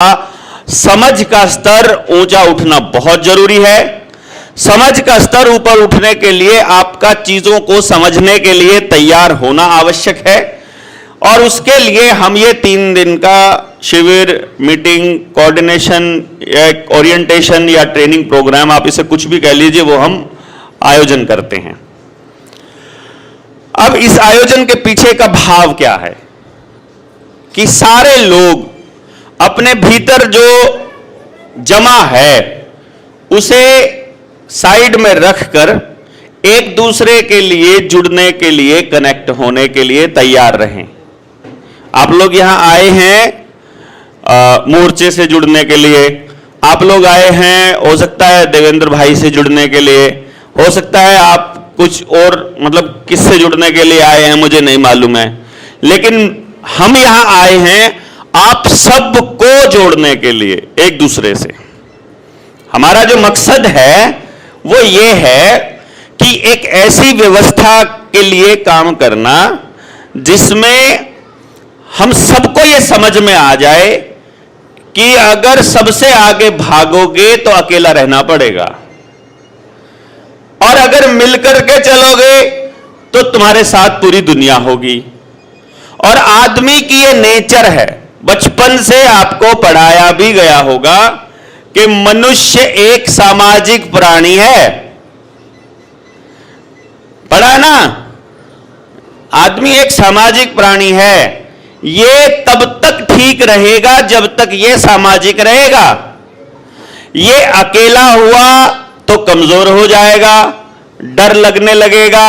समझ का स्तर ऊंचा उठना बहुत जरूरी है। समझ का स्तर ऊपर उठने के लिए आपका चीजों को समझने के लिए तैयार होना आवश्यक है और उसके लिए हम ये 3 दिन का शिविर, मीटिंग, कोऑर्डिनेशन, ओरिएंटेशन या ट्रेनिंग प्रोग्राम, आप इसे कुछ भी कह लीजिए, वो हम आयोजन करते हैं। अब इस आयोजन के पीछे का भाव क्या है कि सारे लोग अपने भीतर जो जमा है उसे साइड में रखकर एक दूसरे के लिए जुड़ने के लिए, कनेक्ट होने के लिए तैयार रहें। आप लोग यहां आए हैं मोर्चे से जुड़ने के लिए, आप लोग आए हैं हो सकता है देवेंद्र भाई से जुड़ने के लिए, हो सकता है आप कुछ और मतलब किससे जुड़ने के लिए आए हैं मुझे नहीं मालूम है, लेकिन हम यहां आए हैं आप सबको जोड़ने के लिए एक दूसरे से। हमारा जो मकसद है वो ये है कि एक ऐसी व्यवस्था के लिए काम करना जिसमें हम सबको ये समझ में आ जाए कि अगर सबसे आगे भागोगे तो अकेला रहना पड़ेगा और अगर मिलकर के चलोगे तो तुम्हारे साथ पूरी दुनिया होगी। और आदमी की ये नेचर है, बचपन से आपको पढ़ाया भी गया होगा कि मनुष्य एक सामाजिक प्राणी है। पढ़ा ना, आदमी एक सामाजिक प्राणी है। ये तब तक ठीक रहेगा जब तक ये सामाजिक रहेगा। ये अकेला हुआ तो कमजोर हो जाएगा, डर लगने लगेगा,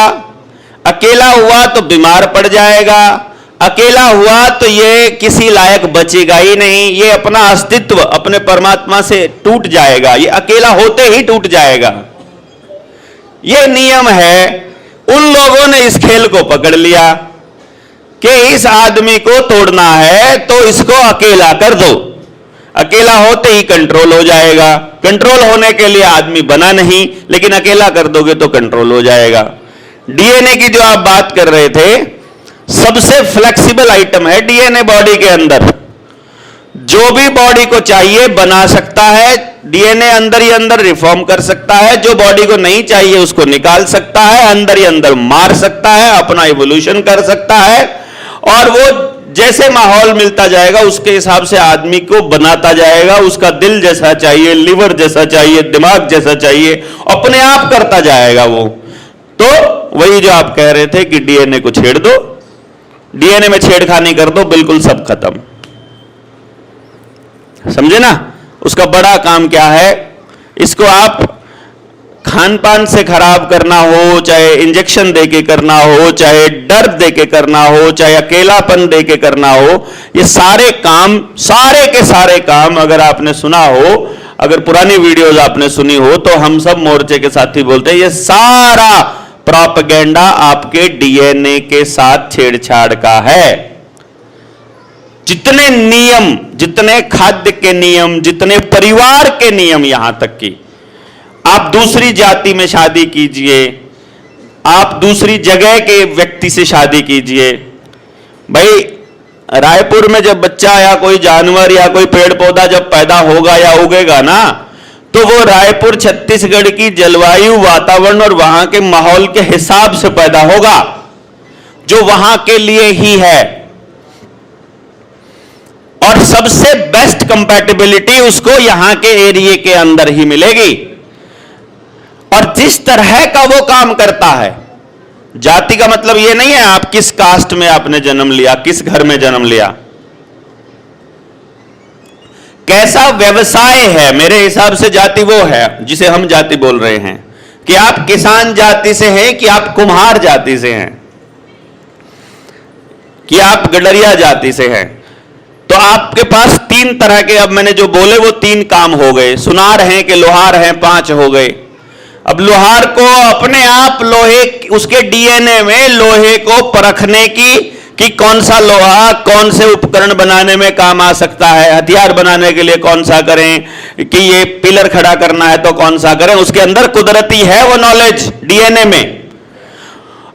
अकेला हुआ तो बीमार पड़ जाएगा, अकेला हुआ तो ये किसी लायक बचेगा ही नहीं, ये अपना अस्तित्व अपने परमात्मा से टूट जाएगा, ये अकेला होते ही टूट जाएगा। ये नियम है। उन लोगों ने इस खेल को पकड़ लिया कि इस आदमी को तोड़ना है तो इसको अकेला कर दो, अकेला होते ही कंट्रोल हो जाएगा। कंट्रोल होने के लिए आदमी बना नहीं, लेकिन अकेला कर दोगे तो कंट्रोल हो जाएगा। डीएनए की जो आप बात कर रहे थे, सबसे फ्लेक्सिबल आइटम है डीएनए बॉडी के अंदर। जो भी बॉडी को चाहिए बना सकता है, डीएनए अंदर ही अंदर रिफॉर्म कर सकता है, जो बॉडी को नहीं चाहिए उसको निकाल सकता है, अंदर ही अंदर मार सकता है, अपना इवोल्यूशन कर सकता है और वो जैसे माहौल मिलता जाएगा उसके हिसाब से आदमी को बनाता जाएगा। उसका दिल जैसा चाहिए, लिवर जैसा चाहिए, दिमाग जैसा चाहिए, अपने आप करता जाएगा वो। तो वही जो आप कह रहे थे कि डीएनए को छेड़ दो, डीएनए में छेड़खानी कर दो, बिल्कुल सब खत्म। समझे ना? उसका बड़ा काम क्या है, इसको आप खान पान से खराब करना हो, चाहे इंजेक्शन देके करना हो, चाहे डर देके करना हो, चाहे अकेलापन देके करना हो, ये सारे के सारे काम अगर आपने सुना हो, अगर पुरानी वीडियोस आपने सुनी हो, तो हम सब मोर्चे के साथी बोलते हैं ये सारा प्रोपेगेंडा आपके डीएनए के साथ छेड़छाड़ का है। जितने नियम, जितने खाद्य के नियम, जितने परिवार के नियम, यहां तक कि आप दूसरी जाति में शादी कीजिए, आप दूसरी जगह के व्यक्ति से शादी कीजिए। भाई रायपुर में जब बच्चा या कोई जानवर या कोई पेड़ पौधा जब पैदा होगा या उगेगा ना, तो वो रायपुर छत्तीसगढ़ की जलवायु, वातावरण और वहां के माहौल के हिसाब से पैदा होगा, जो वहां के लिए ही है। और सबसे बेस्ट कंपैटिबिलिटी उसको यहां के एरिया के अंदर ही मिलेगी। और जिस तरह का वो काम करता है, जाति का मतलब ये नहीं है आप किस कास्ट में आपने जन्म लिया, किस घर में जन्म लिया, कैसा व्यवसाय है। मेरे हिसाब से जाति वो है जिसे हम जाति बोल रहे हैं कि आप किसान जाति से हैं, कि आप कुम्हार जाति से हैं, कि आप गडरिया जाति से हैं। तो आपके पास 3 तरह के, अब मैंने जो बोले वो 3 काम हो गए। सुनार हैं कि लोहार हैं, 5 हो गए। अब लोहार को अपने आप लोहे, उसके डीएनए में लोहे को परखने की कि कौन सा लोहा कौन से उपकरण बनाने में काम आ सकता है, हथियार बनाने के लिए कौन सा करें, कि ये पिलर खड़ा करना है तो कौन सा करें, उसके अंदर कुदरती है वो नॉलेज डीएनए में।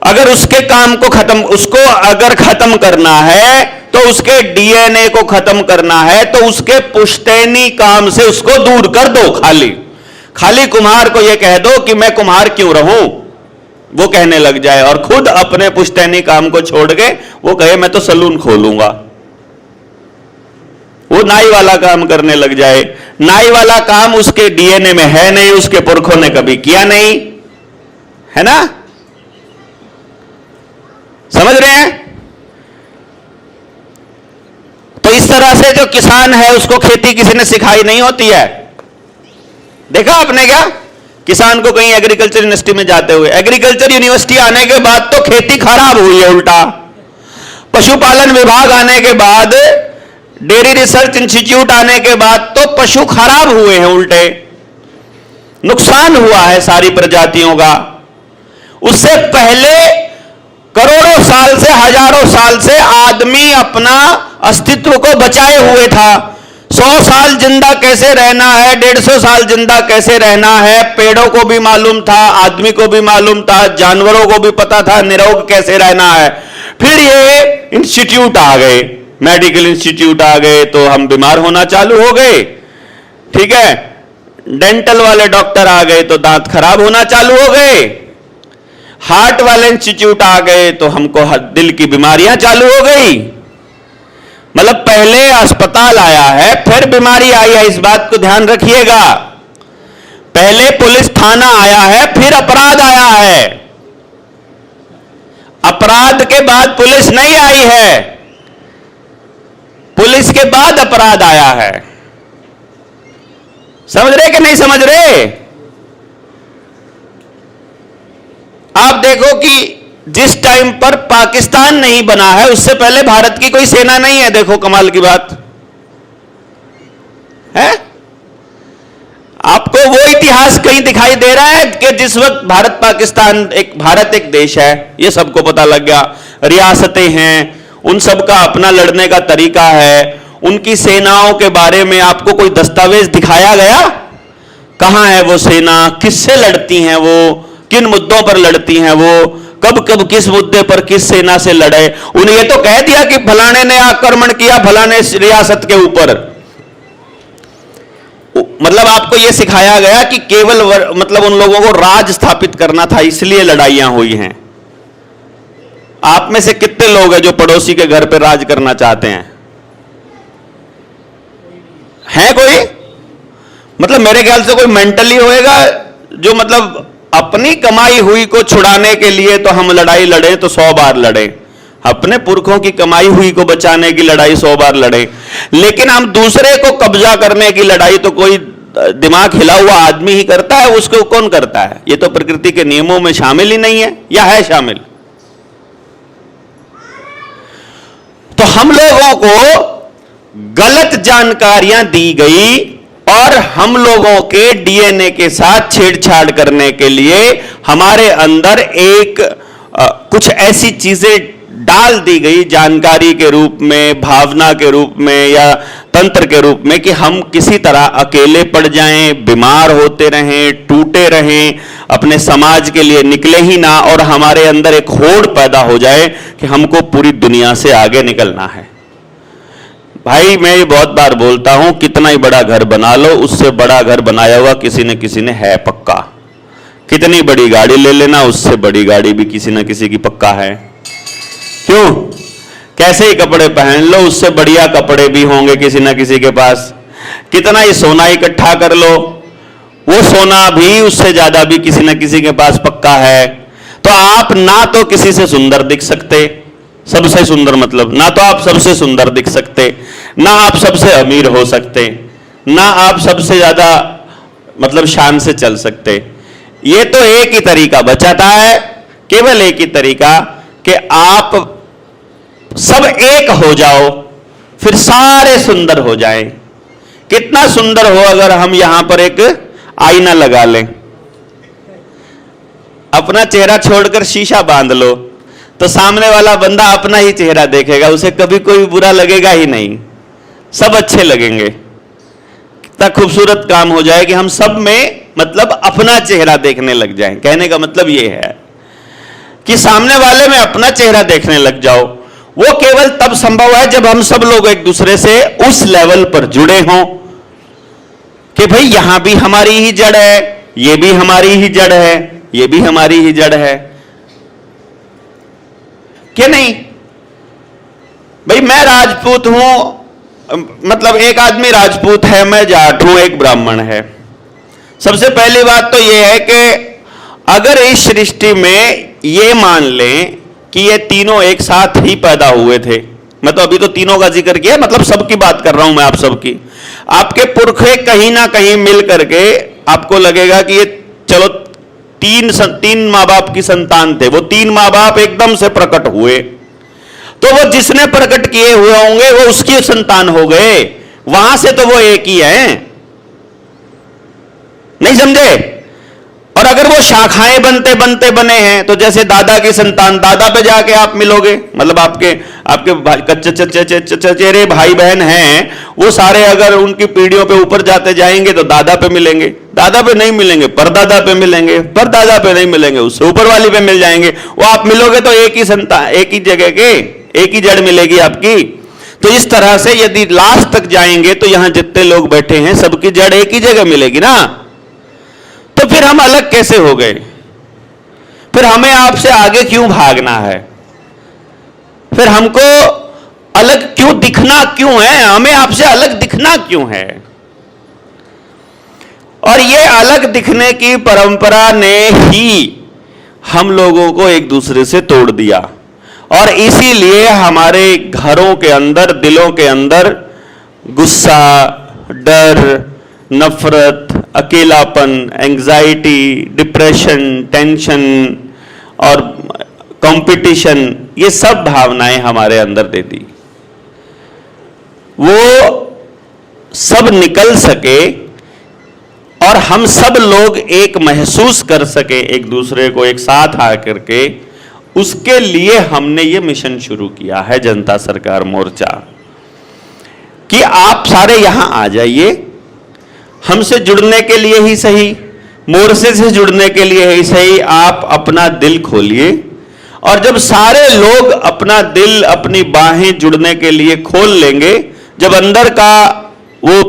अगर उसके काम को उसको अगर खत्म करना है तो उसके डीएनए को खत्म करना है तो उसके पुश्तैनी काम से उसको दूर कर दो। खाली कुम्हार को यह कह दो कि मैं कुम्हार क्यों रहूं, वो कहने लग जाए और खुद अपने पुश्तैनी काम को छोड़ के वो कहे मैं तो सलून खोलूंगा, वो नाई वाला काम करने लग जाए। नाई वाला काम उसके डीएनए में है नहीं, उसके पुरखों ने कभी किया नहीं, है ना? समझ रहे हैं? तो इस तरह से जो किसान है उसको खेती किसी ने सिखाई नहीं होती है। देखा आपने क्या? किसान को कहीं एग्रीकल्चर यूनिवर्सिटी में जाते हुए, एग्रीकल्चर यूनिवर्सिटी आने के बाद तो खेती खराब हुई है उल्टा। पशुपालन विभाग आने के बाद, डेयरी रिसर्च इंस्टीट्यूट आने के बाद तो पशु खराब हुए हैं, उल्टे नुकसान हुआ है सारी प्रजातियों का। उससे पहले करोड़ों साल से, हजारों साल से आदमी अपना अस्तित्व को बचाए हुए था। 100 साल जिंदा कैसे रहना है, 150 साल जिंदा कैसे रहना है, पेड़ों को भी मालूम था, आदमी को भी मालूम था, जानवरों को भी पता था निरोग कैसे रहना है। फिर ये इंस्टीट्यूट आ गए, मेडिकल इंस्टीट्यूट आ गए तो हम बीमार होना चालू हो गए, ठीक है। डेंटल वाले डॉक्टर आ गए तो दांत खराब होना चालू हो गए। हार्ट वाले इंस्टीट्यूट आ गए तो हमको दिल की बीमारियां चालू हो गई। मतलब पहले अस्पताल आया है फिर बीमारी आई है, इस बात को ध्यान रखिएगा। पहले पुलिस थाना आया है फिर अपराध आया है, अपराध के बाद पुलिस नहीं आई है, पुलिस के बाद अपराध आया है। समझ रहे कि नहीं समझ रहे? आप देखो कि जिस टाइम पर पाकिस्तान नहीं बना है उससे पहले भारत की कोई सेना नहीं है। देखो कमाल की बात है। आपको वो इतिहास कहीं दिखाई दे रहा है कि जिस वक्त भारत एक देश है, ये सबको पता लग गया, रियासतें हैं, उन सब का अपना लड़ने का तरीका है, उनकी सेनाओं के बारे में आपको कोई दस्तावेज दिखाया गया? कहां है वो सेना, किससे लड़ती हैं वो, किन मुद्दों पर लड़ती हैं वो, कब कब किस मुद्दे पर किस सेना से लड़े? उन्हें ये तो कह दिया कि फलाने ने आक्रमण किया फलाने रियासत के ऊपर। मतलब आपको यह सिखाया गया कि केवल मतलब उन लोगों को राज स्थापित करना था, इसलिए लड़ाइयां हुई हैं। आप में से कितने लोग हैं जो पड़ोसी के घर पर राज करना चाहते हैं? है कोई? मतलब मेरे ख्याल से कोई मेंटली होएगा जो मतलब अपनी कमाई हुई को छुड़ाने के लिए तो हम लड़ाई लड़े तो 100 बार लड़े, अपने पुरखों की कमाई हुई को बचाने की लड़ाई 100 बार लड़े, लेकिन हम दूसरे को कब्जा करने की लड़ाई तो कोई दिमाग हिला हुआ आदमी ही करता है। उसको कौन करता है? ये तो प्रकृति के नियमों में शामिल ही नहीं है, या है शामिल? तो हम लोगों को गलत जानकारियां दी गई और हम लोगों के डीएनए के साथ छेड़छाड़ करने के लिए हमारे अंदर कुछ ऐसी चीजें डाल दी गई जानकारी के रूप में, भावना के रूप में या तंत्र के रूप में कि हम किसी तरह अकेले पड़ जाएं, बीमार होते रहें, टूटे रहें, अपने समाज के लिए निकले ही ना, और हमारे अंदर एक होड़ पैदा हो जाए कि हमको पूरी दुनिया से आगे निकलना है। भाई मैं ये बहुत बार बोलता हूं, कितना ही बड़ा घर बना लो, उससे बड़ा घर बनाया हुआ किसी न किसी ने है पक्का। कितनी बड़ी गाड़ी ले लेना, उससे बड़ी गाड़ी भी किसी न किसी की पक्का है। क्यों? कैसे ही कपड़े पहन लो, उससे बढ़िया कपड़े भी होंगे किसी न किसी के पास। कितना ही सोना इकट्ठा कर लो, वो सोना भी उससे ज्यादा भी किसी न किसी के पास पक्का है। तो आप ना तो किसी से सुंदर दिख सकते, सबसे सुंदर मतलब, ना तो आप सबसे सुंदर दिख सकते, ना आप सबसे अमीर हो सकते, ना आप सबसे ज्यादा मतलब शान से चल सकते। ये तो एक ही तरीका बचाता है, केवल एक ही तरीका कि आप सब एक हो जाओ, फिर सारे सुंदर हो जाएं। कितना सुंदर हो अगर हम यहां पर एक आईना लगा लें, अपना चेहरा छोड़कर शीशा बांध लो, तो सामने वाला बंदा अपना ही चेहरा देखेगा, उसे कभी कोई बुरा लगेगा ही नहीं, सब अच्छे लगेंगे। कितना खूबसूरत काम हो जाए कि हम सब में मतलब अपना चेहरा देखने लग जाएं। कहने का मतलब यह है कि सामने वाले में अपना चेहरा देखने लग जाओ, वो केवल तब संभव है जब हम सब लोग एक दूसरे से उस लेवल पर जुड़े हों कि भाई यहां भी हमारी ही जड़ है, ये भी हमारी ही जड़ है, ये भी हमारी ही जड़ है, कि नहीं? भाई मैं राजपूत हूं, मतलब एक आदमी राजपूत है, मैं जाट हूं, एक ब्राह्मण है। सबसे पहली बात तो यह है कि अगर इस सृष्टि में ये मान लें कि ये तीनों एक साथ ही पैदा हुए थे, मैं तो अभी तो तीनों का जिक्र किया, मतलब सबकी बात कर रहा हूं मैं, आप सबकी। आपके पुरखे कहीं ना कहीं मिल करके आपको लगेगा कि ये चलो तीन माँ बाप की संतान थे, वो तीन माँ बाप एकदम से प्रकट हुए, तो वो जिसने प्रकट किए हुए होंगे वो उसकी संतान हो गए, वहां से तो वो एक ही है, नहीं समझे? और अगर वो शाखाएं बनते बनते बने हैं, तो जैसे दादा की संतान दादा पे जाके आप मिलोगे, मतलब आपके चचेरे भाई बहन हैं, वो सारे अगर उनकी पीढ़ियों पे ऊपर जाते जाएंगे तो दादा पे मिलेंगे, दादा पे नहीं मिलेंगे, परदादा पे मिलेंगे, परदादा पे नहीं मिलेंगे, उससे ऊपर वाली पे मिल जाएंगे। वो आप मिलोगे तो एक ही संतान, एक ही जगह के, एक ही जड़ मिलेगी आपकी। तो इस तरह से यदि लास्ट तक जाएंगे तो यहां जितने लोग बैठे हैं सबकी जड़ एक ही जगह मिलेगी ना। तो फिर हम अलग कैसे हो गए? फिर हमें आपसे आगे क्यों भागना है? फिर हमको अलग क्यों दिखना क्यों है? हमें आपसे अलग दिखना क्यों है? और ये अलग दिखने की परंपरा ने ही हम लोगों को एक दूसरे से तोड़ दिया, और इसीलिए हमारे घरों के अंदर, दिलों के अंदर गुस्सा, डर, नफरत, अकेलापन, एंजाइटी, डिप्रेशन, टेंशन और कंपटीशन, ये सब भावनाएं हमारे अंदर दे दी। वो सब निकल सके और हम सब लोग एक महसूस कर सके एक दूसरे को एक साथ आकर के, उसके लिए हमने ये मिशन शुरू किया है जनता सरकार मोर्चा, कि आप सारे यहां आ जाइए, हमसे जुड़ने के लिए ही सही, मोर्चे से जुड़ने के लिए ही सही, आप अपना दिल खोलिए। और जब सारे लोग अपना दिल, अपनी बाहें जुड़ने के लिए खोल लेंगे, जब अंदर का वो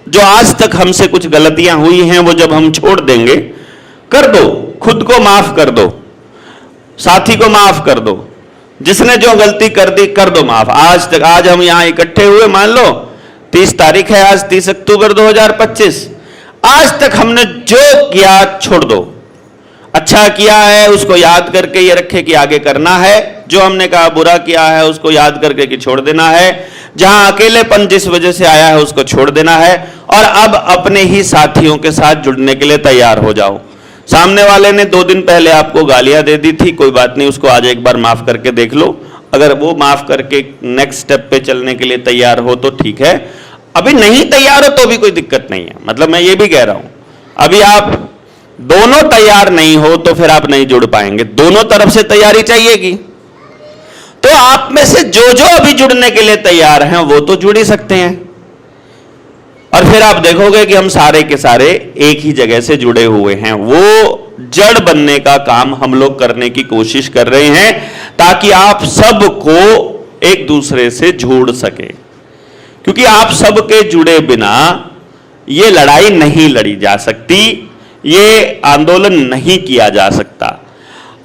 जो आज तक हमसे कुछ गलतियां हुई हैं वो जब हम छोड़ देंगे, कर दो, खुद को माफ कर दो, साथी को माफ कर दो, जिसने जो गलती कर दी कर दो माफ। आज तक, आज हम यहां इकट्ठे हुए, मान लो 30 तारीख है आज, 30 अक्टूबर 2025, आज तक हमने जो किया छोड़ दो। अच्छा किया है उसको याद करके ये रखे कि आगे करना है, जो हमने कहा बुरा किया है उसको याद करके कि छोड़ देना है, जहां अकेलेपन जिस वजह से आया है उसको छोड़ देना है, और अब अपने ही साथियों के साथ जुड़ने के लिए तैयार हो जाओ। सामने वाले ने 2 दिन पहले आपको गालियां दे दी थी, कोई बात नहीं, उसको आज एक बार माफ करके देख लो। अगर वो माफ करके नेक्स्ट स्टेप पे चलने के लिए तैयार हो तो ठीक है, अभी नहीं तैयार हो तो भी कोई दिक्कत नहीं है। मतलब मैं ये भी कह रहा हूं, अभी आप दोनों तैयार नहीं हो तो फिर आप नहीं जुड़ पाएंगे, दोनों तरफ से तैयारी चाहिएगी। तो आप में से जो जो अभी जुड़ने के लिए तैयार हैं वो तो जुड़ ही सकते हैं, और फिर आप देखोगे कि हम सारे के सारे एक ही जगह से जुड़े हुए हैं। वो जड़ बनने का काम हम लोग करने की कोशिश कर रहे हैं, ताकि आप सबको एक दूसरे से जोड़ सके, क्योंकि आप सबके जुड़े बिना ये लड़ाई नहीं लड़ी जा सकती, ये आंदोलन नहीं किया जा सकता।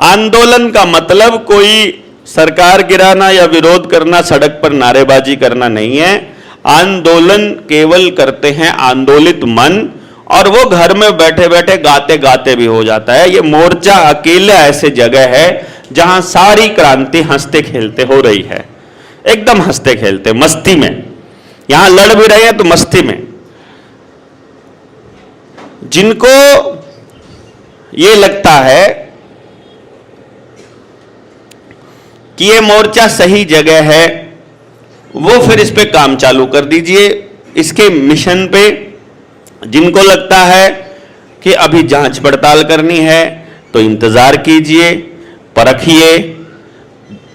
आंदोलन का मतलब कोई सरकार गिराना या विरोध करना, सड़क पर नारेबाजी करना नहीं है। आंदोलन केवल करते हैं आंदोलित मन, और वो घर में बैठे बैठे गाते गाते भी हो जाता है। ये मोर्चा अकेला ऐसे जगह है जहां सारी क्रांति हंसते खेलते हो रही है, एकदम हंसते खेलते, मस्ती में। यहां लड़ भी रहे हैं तो मस्ती में। जिनको ये लगता है कि ये मोर्चा सही जगह है, वो फिर इस पे काम चालू कर दीजिए, इसके मिशन पे। जिनको लगता है कि अभी जांच पड़ताल करनी है तो इंतजार कीजिए, परखिए,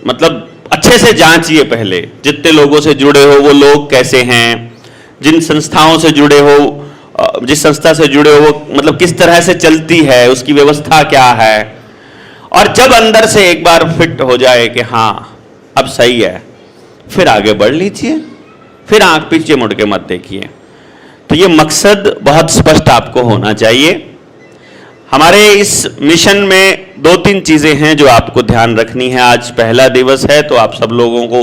मतलब अच्छे से जांचिए पहले, जितने लोगों से जुड़े हो वो लोग कैसे हैं, जिन संस्थाओं से जुड़े हो, जिस संस्था से जुड़े हो वो मतलब किस तरह से चलती है, उसकी व्यवस्था क्या है। और जब अंदर से एक बार फिट हो जाए कि हाँ अब सही है, फिर आगे बढ़ लीजिए, फिर आंख पीछे मुड़ के मत देखिए। तो ये मकसद बहुत स्पष्ट आपको होना चाहिए। हमारे इस मिशन में 2-3 चीजें हैं जो आपको ध्यान रखनी है। आज पहला दिवस है तो आप सब लोगों को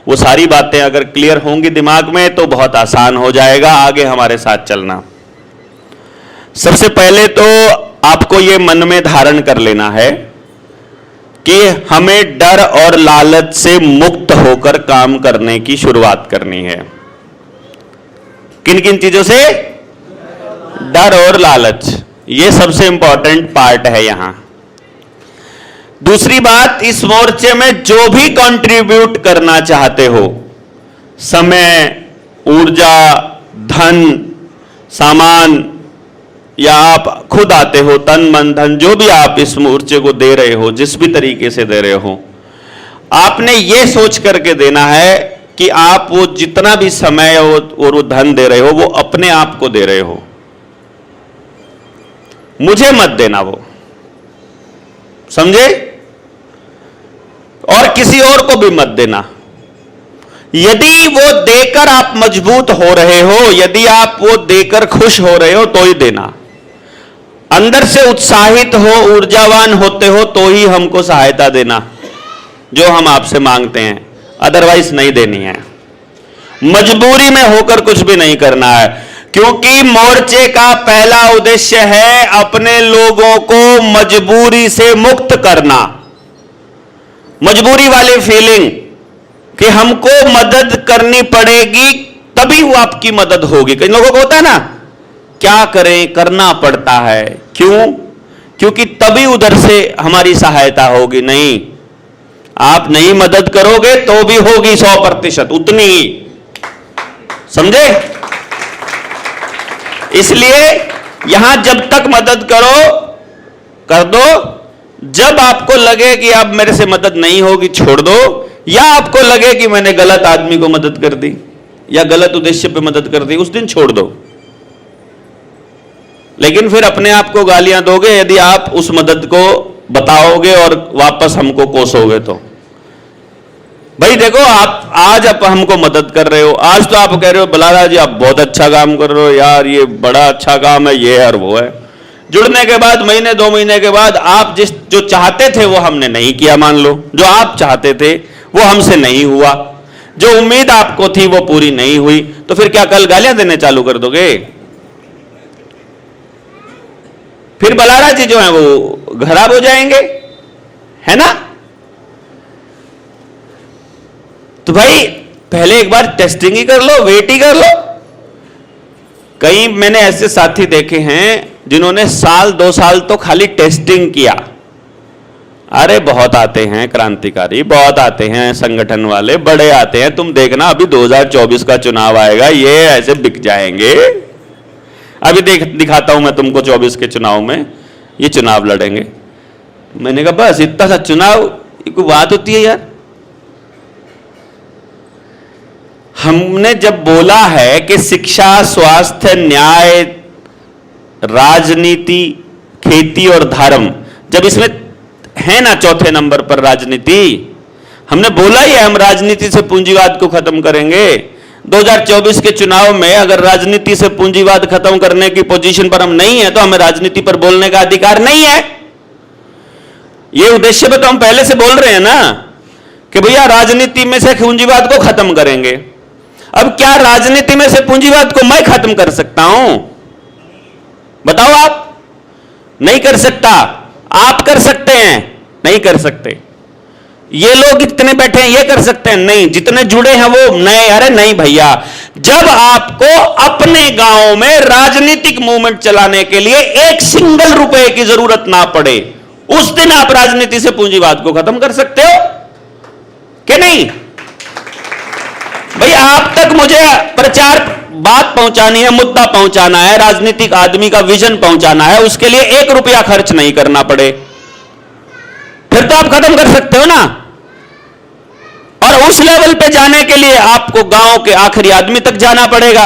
वो सारी बातें अगर क्लियर होंगी दिमाग में तो बहुत आसान हो जाएगा आगे हमारे साथ चलना। सबसे पहले तो आपको ये मन में धारण कर लेना है कि हमें डर और लालच से मुक्त होकर काम करने की शुरुआत करनी है। किन किन चीजों से? डर और लालच, ये सबसे इंपॉर्टेंट पार्ट है यहां। दूसरी बात, इस मोर्चे में जो भी कंट्रीब्यूट करना चाहते हो, समय, ऊर्जा, धन, सामान, या आप खुद आते हो, तन मन धन जो भी आप इस मोर्चे को दे रहे हो, जिस भी तरीके से दे रहे हो, आपने ये सोच करके देना है कि आप वो जितना भी समय और वो धन दे रहे हो वो अपने आप को दे रहे हो, मुझे मत देना वो, समझे? और किसी और को भी मत देना। यदि वो देकर आप मजबूत हो रहे हो, यदि आप वो देकर खुश हो रहे हो तो ही देना। अंदर से उत्साहित हो, ऊर्जावान होते हो तो ही हमको सहायता देना जो हम आपसे मांगते हैं, अदरवाइज नहीं देनी है। मजबूरी में होकर कुछ भी नहीं करना है, क्योंकि मोर्चे का पहला उद्देश्य है अपने लोगों को मजबूरी से मुक्त करना। मजबूरी वाली फीलिंग कि हमको मदद करनी पड़ेगी तभी वो आपकी मदद होगी। कई लोगों को होता है ना, क्या करें, करना पड़ता है, क्यों? क्योंकि तभी उधर से हमारी सहायता होगी। नहीं, आप नहीं मदद करोगे तो भी होगी 100% उतनी ही, समझे? इसलिए यहां जब तक मदद करो कर दो, जब आपको लगे कि अब मेरे से मदद नहीं होगी छोड़ दो, या आपको लगे कि मैंने गलत आदमी को मदद कर दी या गलत उद्देश्य पे मदद कर दी, उस दिन छोड़ दो। लेकिन फिर अपने आप को गालियां दोगे यदि आप उस मदद को बताओगे और वापस हमको कोसोगे तो। भाई देखो, आप आज आप हमको मदद कर रहे हो, आज तो आप कह रहे हो बलारा जी आप बहुत अच्छा काम कर रहे हो यार, ये बड़ा अच्छा काम है, ये है और वो है। जुड़ने के बाद महीने 2 महीने के बाद आप जो चाहते थे वो हमने नहीं किया, मान लो जो आप चाहते थे वो हमसे नहीं हुआ, जो उम्मीद आपको थी वो पूरी नहीं हुई, तो फिर क्या कल गालियां देने चालू कर दोगे? फिर बलारा जी जो है वो खराब हो जाएंगे, है ना? तो भाई पहले एक बार टेस्टिंग ही कर लो, वेट ही कर लो। कई मैंने ऐसे साथी देखे हैं जिन्होंने साल 2 साल तो खाली टेस्टिंग किया। अरे बहुत आते हैं क्रांतिकारी, बहुत आते हैं संगठन वाले, बड़े आते हैं। तुम देखना अभी 2024 का चुनाव आएगा, ये ऐसे बिक जाएंगे। अभी दिखाता हूं मैं तुमको 24 के चुनाव में ये चुनाव लड़ेंगे। मैंने कहा बस इतना सा चुनाव, कोई बात होती है यार? हमने जब बोला है कि शिक्षा, स्वास्थ्य, न्याय, राजनीति, खेती और धर्म, जब इसमें है ना चौथे नंबर पर राजनीति, हमने बोला ही है हम राजनीति से पूंजीवाद को खत्म करेंगे। 2024 के चुनाव में अगर राजनीति से पूंजीवाद खत्म करने की पोजीशन पर हम नहीं है तो हमें राजनीति पर बोलने का अधिकार नहीं है। ये उद्देश्य पे तो हम पहले से बोल रहे हैं ना कि भैया राजनीति में से पूंजीवाद को खत्म करेंगे। अब क्या राजनीति में से पूंजीवाद को मैं खत्म कर सकता हूं? बताओ आप। नहीं कर सकता। आप कर सकते हैं? नहीं कर सकते। ये लोग इतने बैठे हैं ये कर सकते हैं? नहीं। जितने जुड़े हैं वो नए। अरे नहीं भैया, जब आपको अपने गांव में राजनीतिक मूवमेंट चलाने के लिए 1 सिंगल रुपए की जरूरत ना पड़े, उस दिन आप राजनीति से पूंजीवाद को खत्म कर सकते हो कि नहीं? भाई आप तक मुझे प्रचार बात पहुंचानी है, मुद्दा पहुंचाना है, राजनीतिक आदमी का विजन पहुंचाना है, उसके लिए 1 रुपया खर्च नहीं करना पड़े, फिर तो आप खत्म कर सकते हो ना। और उस लेवल पे जाने के लिए आपको गांव के आखिरी आदमी तक जाना पड़ेगा।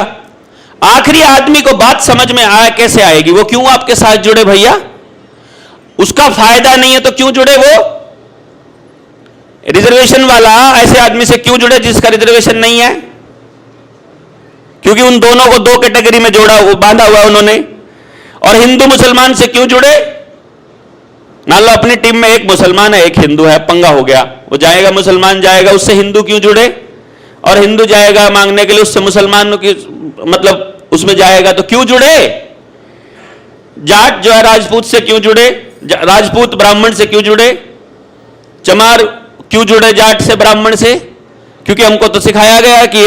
आखिरी आदमी को बात समझ में आए कैसे आएगी? वो क्यों आपके साथ जुड़े भैया? उसका फायदा नहीं है तो क्यों जुड़े वो? रिजर्वेशन वाला ऐसे आदमी से क्यों जुड़े जिसका रिजर्वेशन नहीं है? क्योंकि उन दोनों को दो कैटेगरी में जोड़ा, वो बांधा हुआ उन्होंने। और हिंदू मुसलमान से क्यों जुड़े? मान लो अपनी टीम में एक मुसलमान है, एक हिंदू है, पंगा हो गया, वो जाएगा, मुसलमान जाएगा, उससे हिंदू क्यों जुड़े? और हिंदू जाएगा मांगने के लिए, उससे मुसलमान की मतलब उसमें जाएगा, तो क्यों जुड़े? जाट जो है राजपूत से क्यों जुड़े? राजपूत ब्राह्मण से क्यों जुड़े? चमार क्यों जुड़े जाट से ब्राह्मण से? क्योंकि हमको तो सिखाया गया कि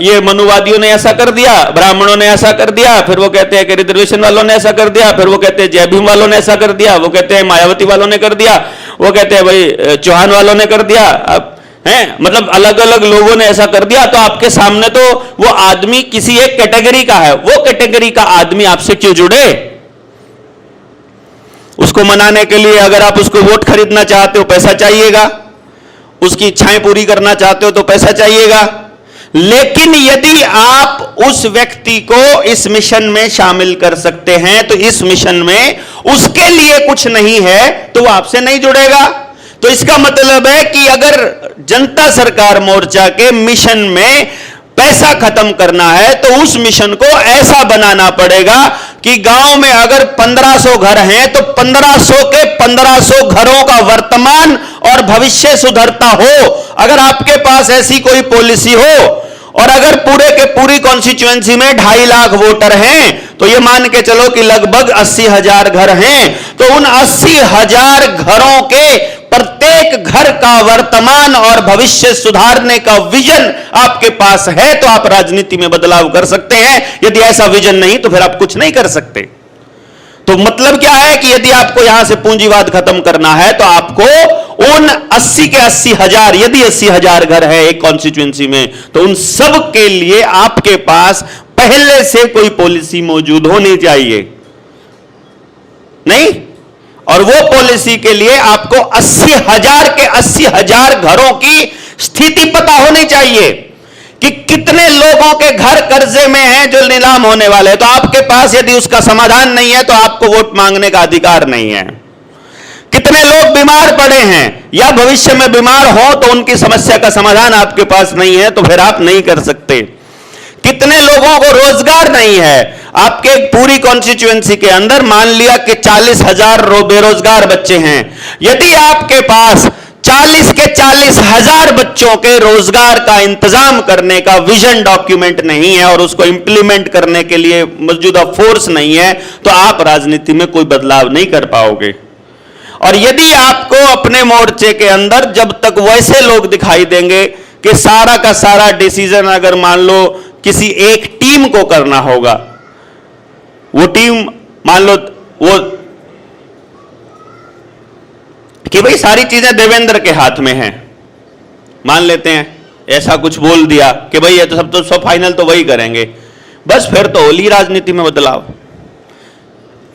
ये मनुवादियों ने ऐसा कर दिया, ब्राह्मणों ने ऐसा कर दिया, फिर वो कहते हैं कि रिजर्वेशन वालों ने ऐसा कर दिया, फिर वो कहते हैं जय भीम वालों ने ऐसा कर दिया, वो कहते हैं मायावती वालों ने कर दिया, वो कहते हैं भाई चौहान वालों ने कर दिया, अब है मतलब अलग अलग लोगों ने ऐसा कर दिया। तो आपके सामने तो वो आदमी किसी एक कैटेगरी का है, वो कैटेगरी का आदमी आपसे क्यों जुड़े? उसको मनाने के लिए अगर आप उसको वोट खरीदना चाहते हो पैसा चाहिएगा, उसकी इच्छाएं पूरी करना चाहते हो तो पैसा चाहिएगा। लेकिन यदि आप उस व्यक्ति को इस मिशन में शामिल कर सकते हैं तो इस मिशन में उसके लिए कुछ नहीं है तो वो आपसे नहीं जुड़ेगा। तो इसका मतलब है कि अगर जनता सरकार मोर्चा के मिशन में पैसा खत्म करना है तो उस मिशन को ऐसा बनाना पड़ेगा कि गांव में अगर 1500 घर हैं तो 1500 के 1500 घरों का वर्तमान और भविष्य सुधरता हो। अगर आपके पास ऐसी कोई पॉलिसी हो और अगर पूरे के पूरी कॉन्स्टिट्यूएंसी में 2.5 लाख वोटर हैं तो ये मान के चलो कि लगभग 80,000 घर हैं, तो उन 80,000 घरों के प्रत्येक घर का वर्तमान और भविष्य सुधारने का विजन आपके पास है तो आप राजनीति में बदलाव कर सकते हैं। यदि ऐसा विजन नहीं तो फिर आप कुछ नहीं कर सकते। तो मतलब क्या है कि यदि आपको यहां से पूंजीवाद खत्म करना है तो आपको उन 80 के 80,000, यदि 80,000 घर है एक कॉन्स्टिट्यूएंसी में, तो उन सब के लिए आपके पास पहले से कोई पॉलिसी मौजूद होनी चाहिए। नहीं, और वो पॉलिसी के लिए आपको 80,000 के 80,000 घरों की स्थिति पता होनी चाहिए कि कितने लोगों के घर कर्जे में हैं जो नीलाम होने वाले हैं। तो आपके पास यदि उसका समाधान नहीं है तो आपको वोट मांगने का अधिकार नहीं है। कितने लोग बीमार पड़े हैं या भविष्य में बीमार हो तो उनकी समस्या का समाधान आपके पास नहीं है तो फिर आप नहीं कर सकते। कितने लोगों को रोजगार नहीं है आपके पूरी कॉन्स्टिट्यूएंसी के अंदर, मान लिया कि 40,000 बेरोजगार बच्चे हैं, यदि आपके पास 40 के 40,000 बच्चों के रोजगार का इंतजाम करने का विजन डॉक्यूमेंट नहीं है और उसको इंप्लीमेंट करने के लिए मौजूदा फोर्स नहीं है तो आप राजनीति में कोई बदलाव नहीं कर पाओगे। और यदि आपको अपने मोर्चे के अंदर जब तक वैसे लोग दिखाई देंगे कि सारा का सारा डिसीजन अगर मान लो किसी एक टीम को करना होगा, वो टीम मान लो वो कि भाई सारी चीजें देवेंद्र के हाथ में हैं, मान लेते हैं ऐसा कुछ बोल दिया कि भाई ये तो सब फाइनल तो वही करेंगे, बस फिर तो होली राजनीति में बदलाव।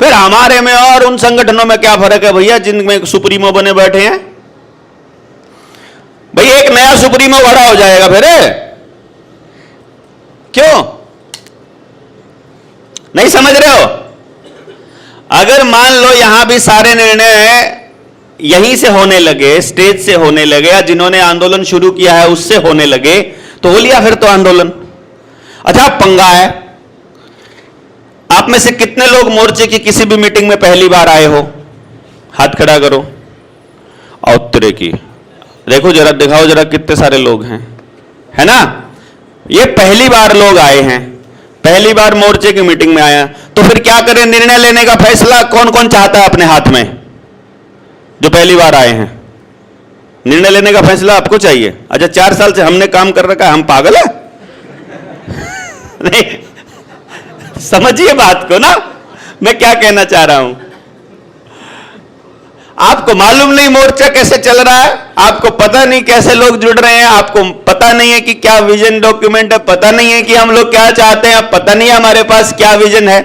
फिर हमारे में और उन संगठनों में क्या फर्क है भैया जिनमें सुप्रीमो बने बैठे हैं? भाई एक नया सुप्रीमो बड़ा हो जाएगा फिर, क्यों नहीं समझ रहे हो? अगर मान लो यहां भी सारे निर्णय यहीं से होने लगे, स्टेज से होने लगे, या जिन्होंने आंदोलन शुरू किया है उससे होने लगे तो हो लिया फिर तो आंदोलन। अच्छा पंगा है, आप में से कितने लोग मोर्चे की किसी भी मीटिंग में पहली बार आए हो? हाथ खड़ा करो। और उत्तरे की देखो जरा, दिखाओ जरा कितने सारे लोग हैं, है ना? ये पहली बार लोग आए हैं, पहली बार मोर्चे की मीटिंग में आया, तो फिर क्या करें? निर्णय लेने का फैसला कौन कौन चाहता है अपने हाथ में? जो पहली बार आए हैं, निर्णय लेने का फैसला आपको चाहिए। अच्छा 4 साल से हमने काम कर रखा है, हम पागल है? नहीं, समझिए बात को ना, मैं क्या कहना चाह रहा हूं। आपको मालूम नहीं मोर्चा कैसे चल रहा है, आपको पता नहीं कैसे लोग जुड़ रहे हैं, आपको पता नहीं है कि क्या विजन डॉक्यूमेंट है, पता नहीं है कि हम लोग क्या चाहते हैं, पता नहीं है हमारे पास क्या विजन है,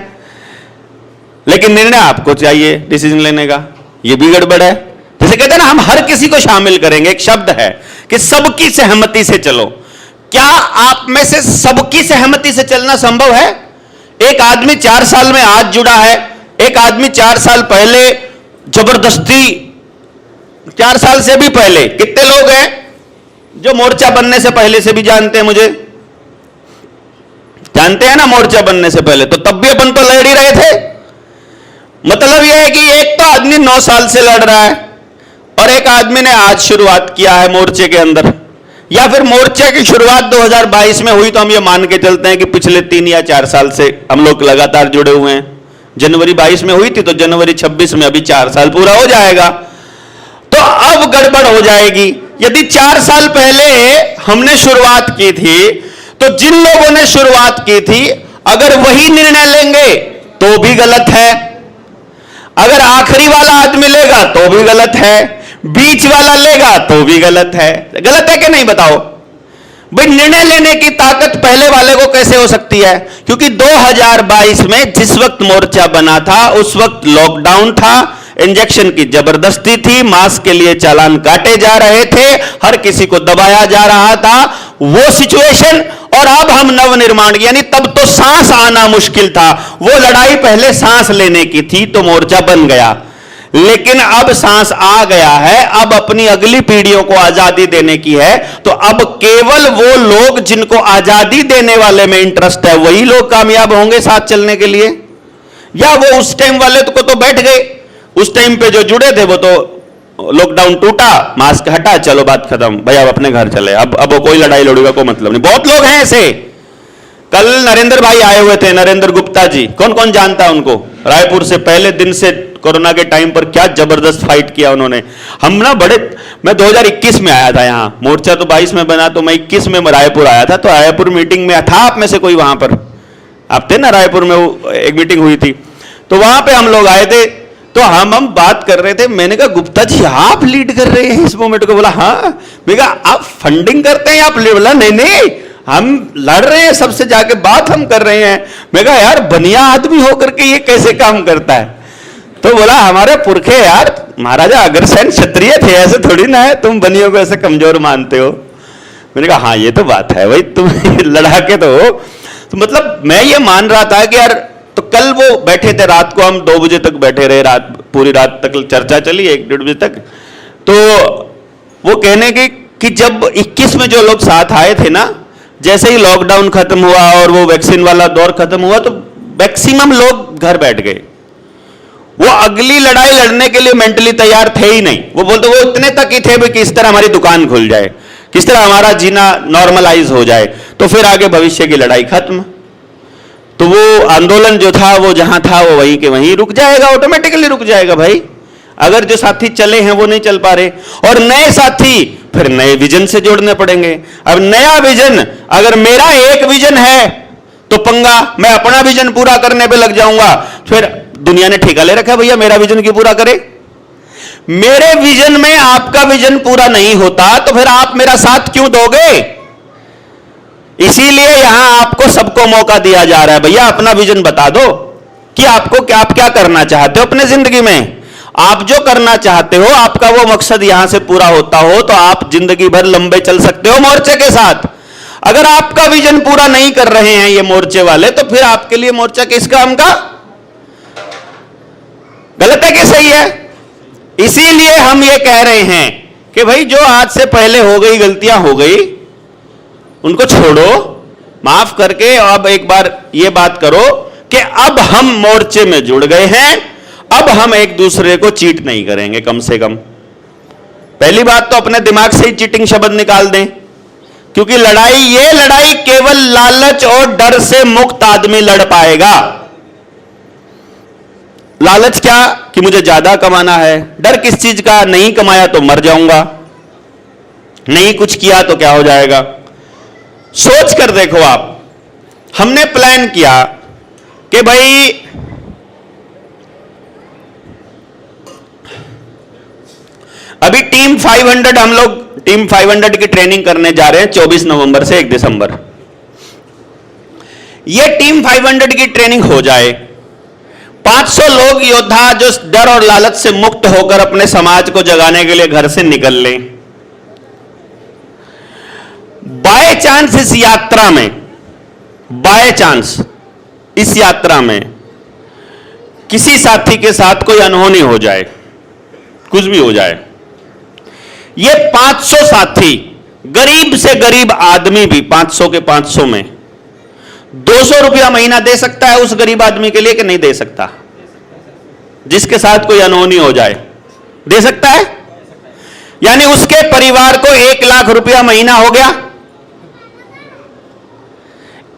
लेकिन निर्णय आपको चाहिए डिसीजन लेने का। यह भी गड़बड़ है। जैसे कहते हैं ना हम हर किसी को शामिल करेंगे, एक शब्द है कि सबकी सहमति से चलो। क्या आप में से सबकी सहमति से चलना संभव है? एक आदमी 4 साल में आज जुड़ा है, एक आदमी 4 साल पहले जबरदस्ती 4 साल से भी पहले कितने लोग हैं जो मोर्चा बनने से पहले से भी जानते हैं मुझे? जानते हैं ना मोर्चा बनने से पहले, तो तब भी अपन तो लड़ ही रहे थे। मतलब यह है कि एक तो आदमी 9 साल से लड़ रहा है और एक आदमी ने आज शुरुआत किया है मोर्चे के अंदर, या फिर मोर्चे की शुरुआत 2022 में हुई, तो हम ये मान के चलते हैं कि पिछले 3 या 4 साल से हम लोग लगातार जुड़े हुए हैं। जनवरी 22 में हुई थी तो जनवरी 26 में अभी 4 साल पूरा हो जाएगा। तो अब गड़बड़ हो जाएगी। यदि 4 साल पहले हमने शुरुआत की थी तो जिन लोगों ने शुरुआत की थी अगर वही निर्णय लेंगे तो भी गलत है, अगर आखिरी वाला आदमी लेगा तो भी गलत है, बीच वाला लेगा तो भी गलत है। गलत है कि नहीं बताओ भाई? निर्णय लेने की ताकत पहले वाले को कैसे हो सकती है? क्योंकि 2022 में जिस वक्त मोर्चा बना था उस वक्त लॉकडाउन था, इंजेक्शन की जबरदस्ती थी, मास्क के लिए चालान काटे जा रहे थे, हर किसी को दबाया जा रहा था, वो सिचुएशन। और अब हम नवनिर्माण, यानी तब तो सांस आना मुश्किल था, वो लड़ाई पहले सांस लेने की थी तो मोर्चा बन गया। लेकिन अब सांस आ गया है, अब अपनी अगली पीढ़ियों को आजादी देने की है, तो अब केवल वो लोग जिनको आजादी देने वाले में इंटरेस्ट है वही लोग कामयाब होंगे साथ चलने के लिए, या वो उस टाइम वाले को तो बैठ गए, उस टाइम पे जो जुड़े थे वो तो लॉकडाउन टूटा, मास्क हटा, चलो बात खत्म भाई, अब अपने घर चले, अब वो कोई लड़ाई लड़ूगा कोई मतलब नहीं। बहुत लोग हैं ऐसे। कल नरेंद्र भाई आए हुए थे, नरेंद्र गुप्ता जी, कौन कौन जानता है उनको? रायपुर से पहले दिन से कोरोना के टाइम पर क्या जबरदस्त फाइट किया उन्होंने। हम ना मैं 2021 में आया था यहाँ, मोर्चा तो 22 में बना, तो मैं 21 में रायपुर आया था। तो रायपुर मीटिंग में था आप में से कोई वहां पर? आप थे ना रायपुर में, वो एक मीटिंग हुई थी, तो वहां पे हम लोग आए थे। तो हम बात कर रहे थे, मैंने कहा गुप्ता जी आप लीड कर रहे हैं इस मूवमेंट को? बोला हाँ। मैं कहा आप फंडिंग करते हैं? आप बोला नहीं हम लड़ रहे हैं, सबसे जाके बात हम कर रहे हैं। मैं कहा यार बनिया आदमी होकर के ये कैसे काम करता है? तो बोला हमारे पुरखे यार महाराजा अग्रसेन क्षत्रिय थे, ऐसे थोड़ी ना है, तुम बनियों को ऐसे कमजोर मानते हो। मैंने कहा हाँ ये तो बात है भाई, तुम लड़ाके तो हो। तो मतलब मैं ये मान रहा था कि यार, तो कल वो बैठे थे, रात को हम 2 बजे तक बैठे रहे, पूरी रात तक चर्चा चली, 1-1.5 बजे तक। तो वो कहने की कि जब 21 में जो लोग साथ आए थे ना, जैसे ही लॉकडाउन खत्म हुआ और वो वैक्सीन वाला दौर खत्म हुआ तो मैक्सिमम लोग घर बैठ गए। वो अगली लड़ाई लड़ने के लिए मेंटली तैयार थे ही नहीं। वो बोलते वो इतने तक ही थे कि किस तरह हमारी दुकान खुल जाए, किस तरह हमारा जीना नॉर्मलाइज हो जाए, तो फिर आगे भविष्य की लड़ाई खत्म। तो वो आंदोलन जो था वो जहां था वो वहीं के वहीं रुक जाएगा, ऑटोमेटिकली रुक जाएगा भाई। अगर जो साथी चले हैं वो नहीं चल पा रहे, और नए साथी फिर नए विजन से जोड़ने पड़ेंगे। अब नया विजन, अगर मेरा एक विजन है तो पंगा, मैं अपना विजन पूरा करने पे लग जाऊंगा, फिर दुनिया ने ठेका ले रखा है भैया मेरा विजन क्यों पूरा करे। मेरे विजन में आपका विजन पूरा नहीं होता तो फिर आप मेरा साथ क्यों दोगे? इसीलिए यहां आपको सबको मौका दिया जा रहा है, भैया अपना विजन बता दो कि आप क्या करना चाहते हो अपने जिंदगी में। आप जो करना चाहते हो, आपका वो मकसद यहां से पूरा होता हो तो आप जिंदगी भर लंबे चल सकते हो मोर्चे के साथ। अगर आपका विजन पूरा नहीं कर रहे हैं ये मोर्चे वाले, तो फिर आपके लिए मोर्चा किस काम का? गलत है कि सही है? इसीलिए हम ये कह रहे हैं कि भाई जो आज से पहले हो गई गलतियां हो गई, उनको छोड़ो, माफ करके अब एक बार ये बात करो कि अब हम मोर्चे में जुड़ गए हैं, अब हम एक दूसरे को चीट नहीं करेंगे। कम से कम पहली बात तो अपने दिमाग से ही चीटिंग शब्द निकाल दें, क्योंकि ये लड़ाई केवल लालच और डर से मुक्त आदमी लड़ पाएगा। लालच क्या कि मुझे ज्यादा कमाना है, डर किस चीज का? नहीं कमाया तो मर जाऊंगा, नहीं कुछ किया तो क्या हो जाएगा। सोच कर देखो आप, हमने प्लान किया कि भाई अभी टीम 500, हम लोग टीम 500 की ट्रेनिंग करने जा रहे हैं 24 नवंबर से 1 दिसंबर। ये टीम 500 की ट्रेनिंग हो जाए, 500 लोग योद्धा जो डर और लालच से मुक्त होकर अपने समाज को जगाने के लिए घर से निकल लें। बाय चांस इस यात्रा में, बाय चांस इस यात्रा में किसी साथी के साथ कोई अनहोनी हो जाए, कुछ भी हो जाए, ये 500 साथी, गरीब से गरीब आदमी भी 500 के 500 में 200 रुपया महीना दे सकता है उस गरीब आदमी के लिए कि नहीं दे सकता? जिसके साथ कोई अनहोनी हो जाए दे सकता है। यानी उसके परिवार को 1 लाख रुपया महीना हो गया,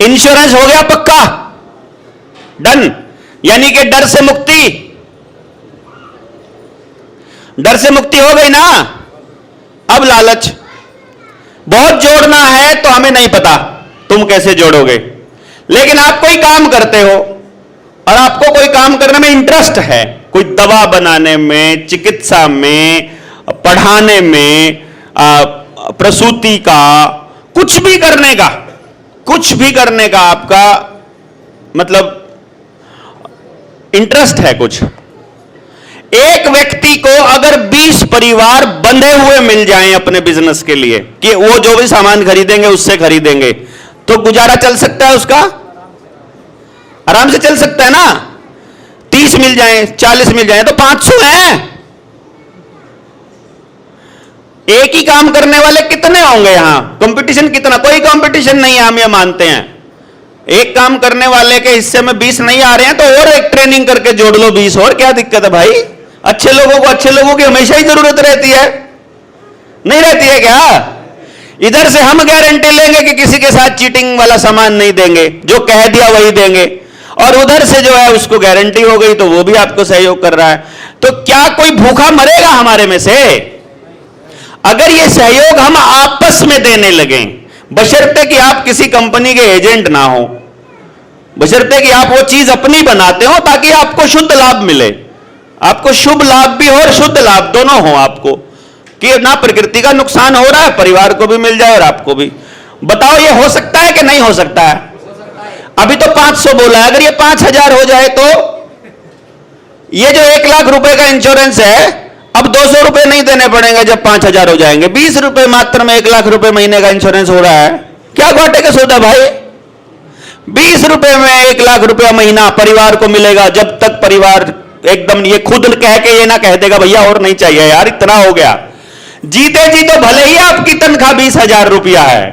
इंश्योरेंस हो गया पक्का, डन। यानी कि डर से मुक्ति, डर से मुक्ति हो गई ना। अब लालच, बहुत जोड़ना है तो हमें नहीं पता तुम कैसे जोड़ोगे, लेकिन आप कोई काम करते हो और आपको कोई काम करने में इंटरेस्ट है, कोई दवा बनाने में, चिकित्सा में, पढ़ाने में, प्रसूति का, कुछ भी करने का, कुछ भी करने का आपका मतलब इंटरेस्ट है कुछ। एक व्यक्ति को अगर 20 परिवार बंधे हुए मिल जाएं अपने बिजनेस के लिए कि वो जो भी सामान खरीदेंगे उससे खरीदेंगे, तो गुजारा चल सकता है उसका, आराम से चल सकता है ना। 30 मिल जाएं, 40 मिल जाएं तो 500 हैं। एक ही काम करने वाले कितने होंगे यहां? कंपटीशन कितना? कोई कंपटीशन नहीं है, हम ये मानते हैं। एक काम करने वाले के हिस्से में 20 नहीं आ रहे हैं तो और एक ट्रेनिंग करके जोड़ लो 20, और क्या दिक्कत है भाई? अच्छे लोगों को अच्छे लोगों की हमेशा ही जरूरत रहती है, नहीं रहती है क्या? इधर से हम गारंटी लेंगे कि किसी के साथ चीटिंग वाला सामान नहीं देंगे, जो कह दिया वही देंगे, और उधर से जो है उसको गारंटी हो गई तो वो भी आपको सहयोग कर रहा है। तो क्या कोई भूखा मरेगा हमारे में से? अगर ये सहयोग हम आपस में देने लगे, बशर्ते कि आप किसी कंपनी के एजेंट ना हो, बशर्ते कि आप वो चीज अपनी बनाते हो ताकि आपको शुद्ध लाभ मिले, आपको शुभ लाभ भी हो और शुद्ध लाभ दोनों हो आपको, कि ना प्रकृति का नुकसान हो रहा है, परिवार को भी मिल जाए और आपको भी। बताओ ये हो सकता है कि नहीं हो सकता है? अभी तो 500 बोला है, अगर ये 5000 हो जाए तो ये जो 1 लाख रुपए का इंश्योरेंस है अब 200 रुपए नहीं देने पड़ेंगे जब 5000 हो जाएंगे। 20 रुपए मात्र में 1 लाख रुपए महीने का इंश्योरेंस हो रहा है। क्या घाटे का सौदा भाई? 20 रुपए में 1 लाख रुपया महीना परिवार को मिलेगा, जब तक परिवार एकदम ये खुद कह के ये ना कह देगा भैया और नहीं चाहिए यार, इतना हो गया। जीते जी तो भले ही आपकी तनख्वाह 20,000 रुपया है,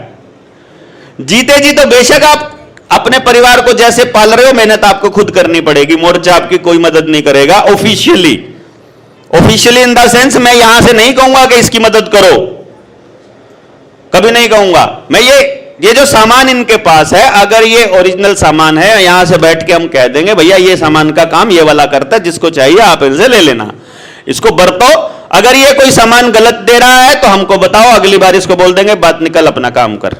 जीते जी तो बेशक आप अपने परिवार को जैसे पाल रहे हो, मेहनत आपको खुद करनी पड़ेगी, मोर्चा आपकी कोई मदद नहीं करेगा। ऑफिशियली इन द सेंस मैं यहां से नहीं कहूंगा कि इसकी मदद करो, कभी नहीं कहूंगा मैं। ये जो सामान इनके पास है, अगर ये ओरिजिनल सामान है, यहां से बैठ के हम कह देंगे भैया ये सामान का काम ये वाला करता है, जिसको चाहिए आप इनसे ले लेना, इसको बरतो। अगर ये कोई सामान गलत दे रहा है तो हमको बताओ, अगली बार इसको बोल देंगे बात निकल अपना काम कर।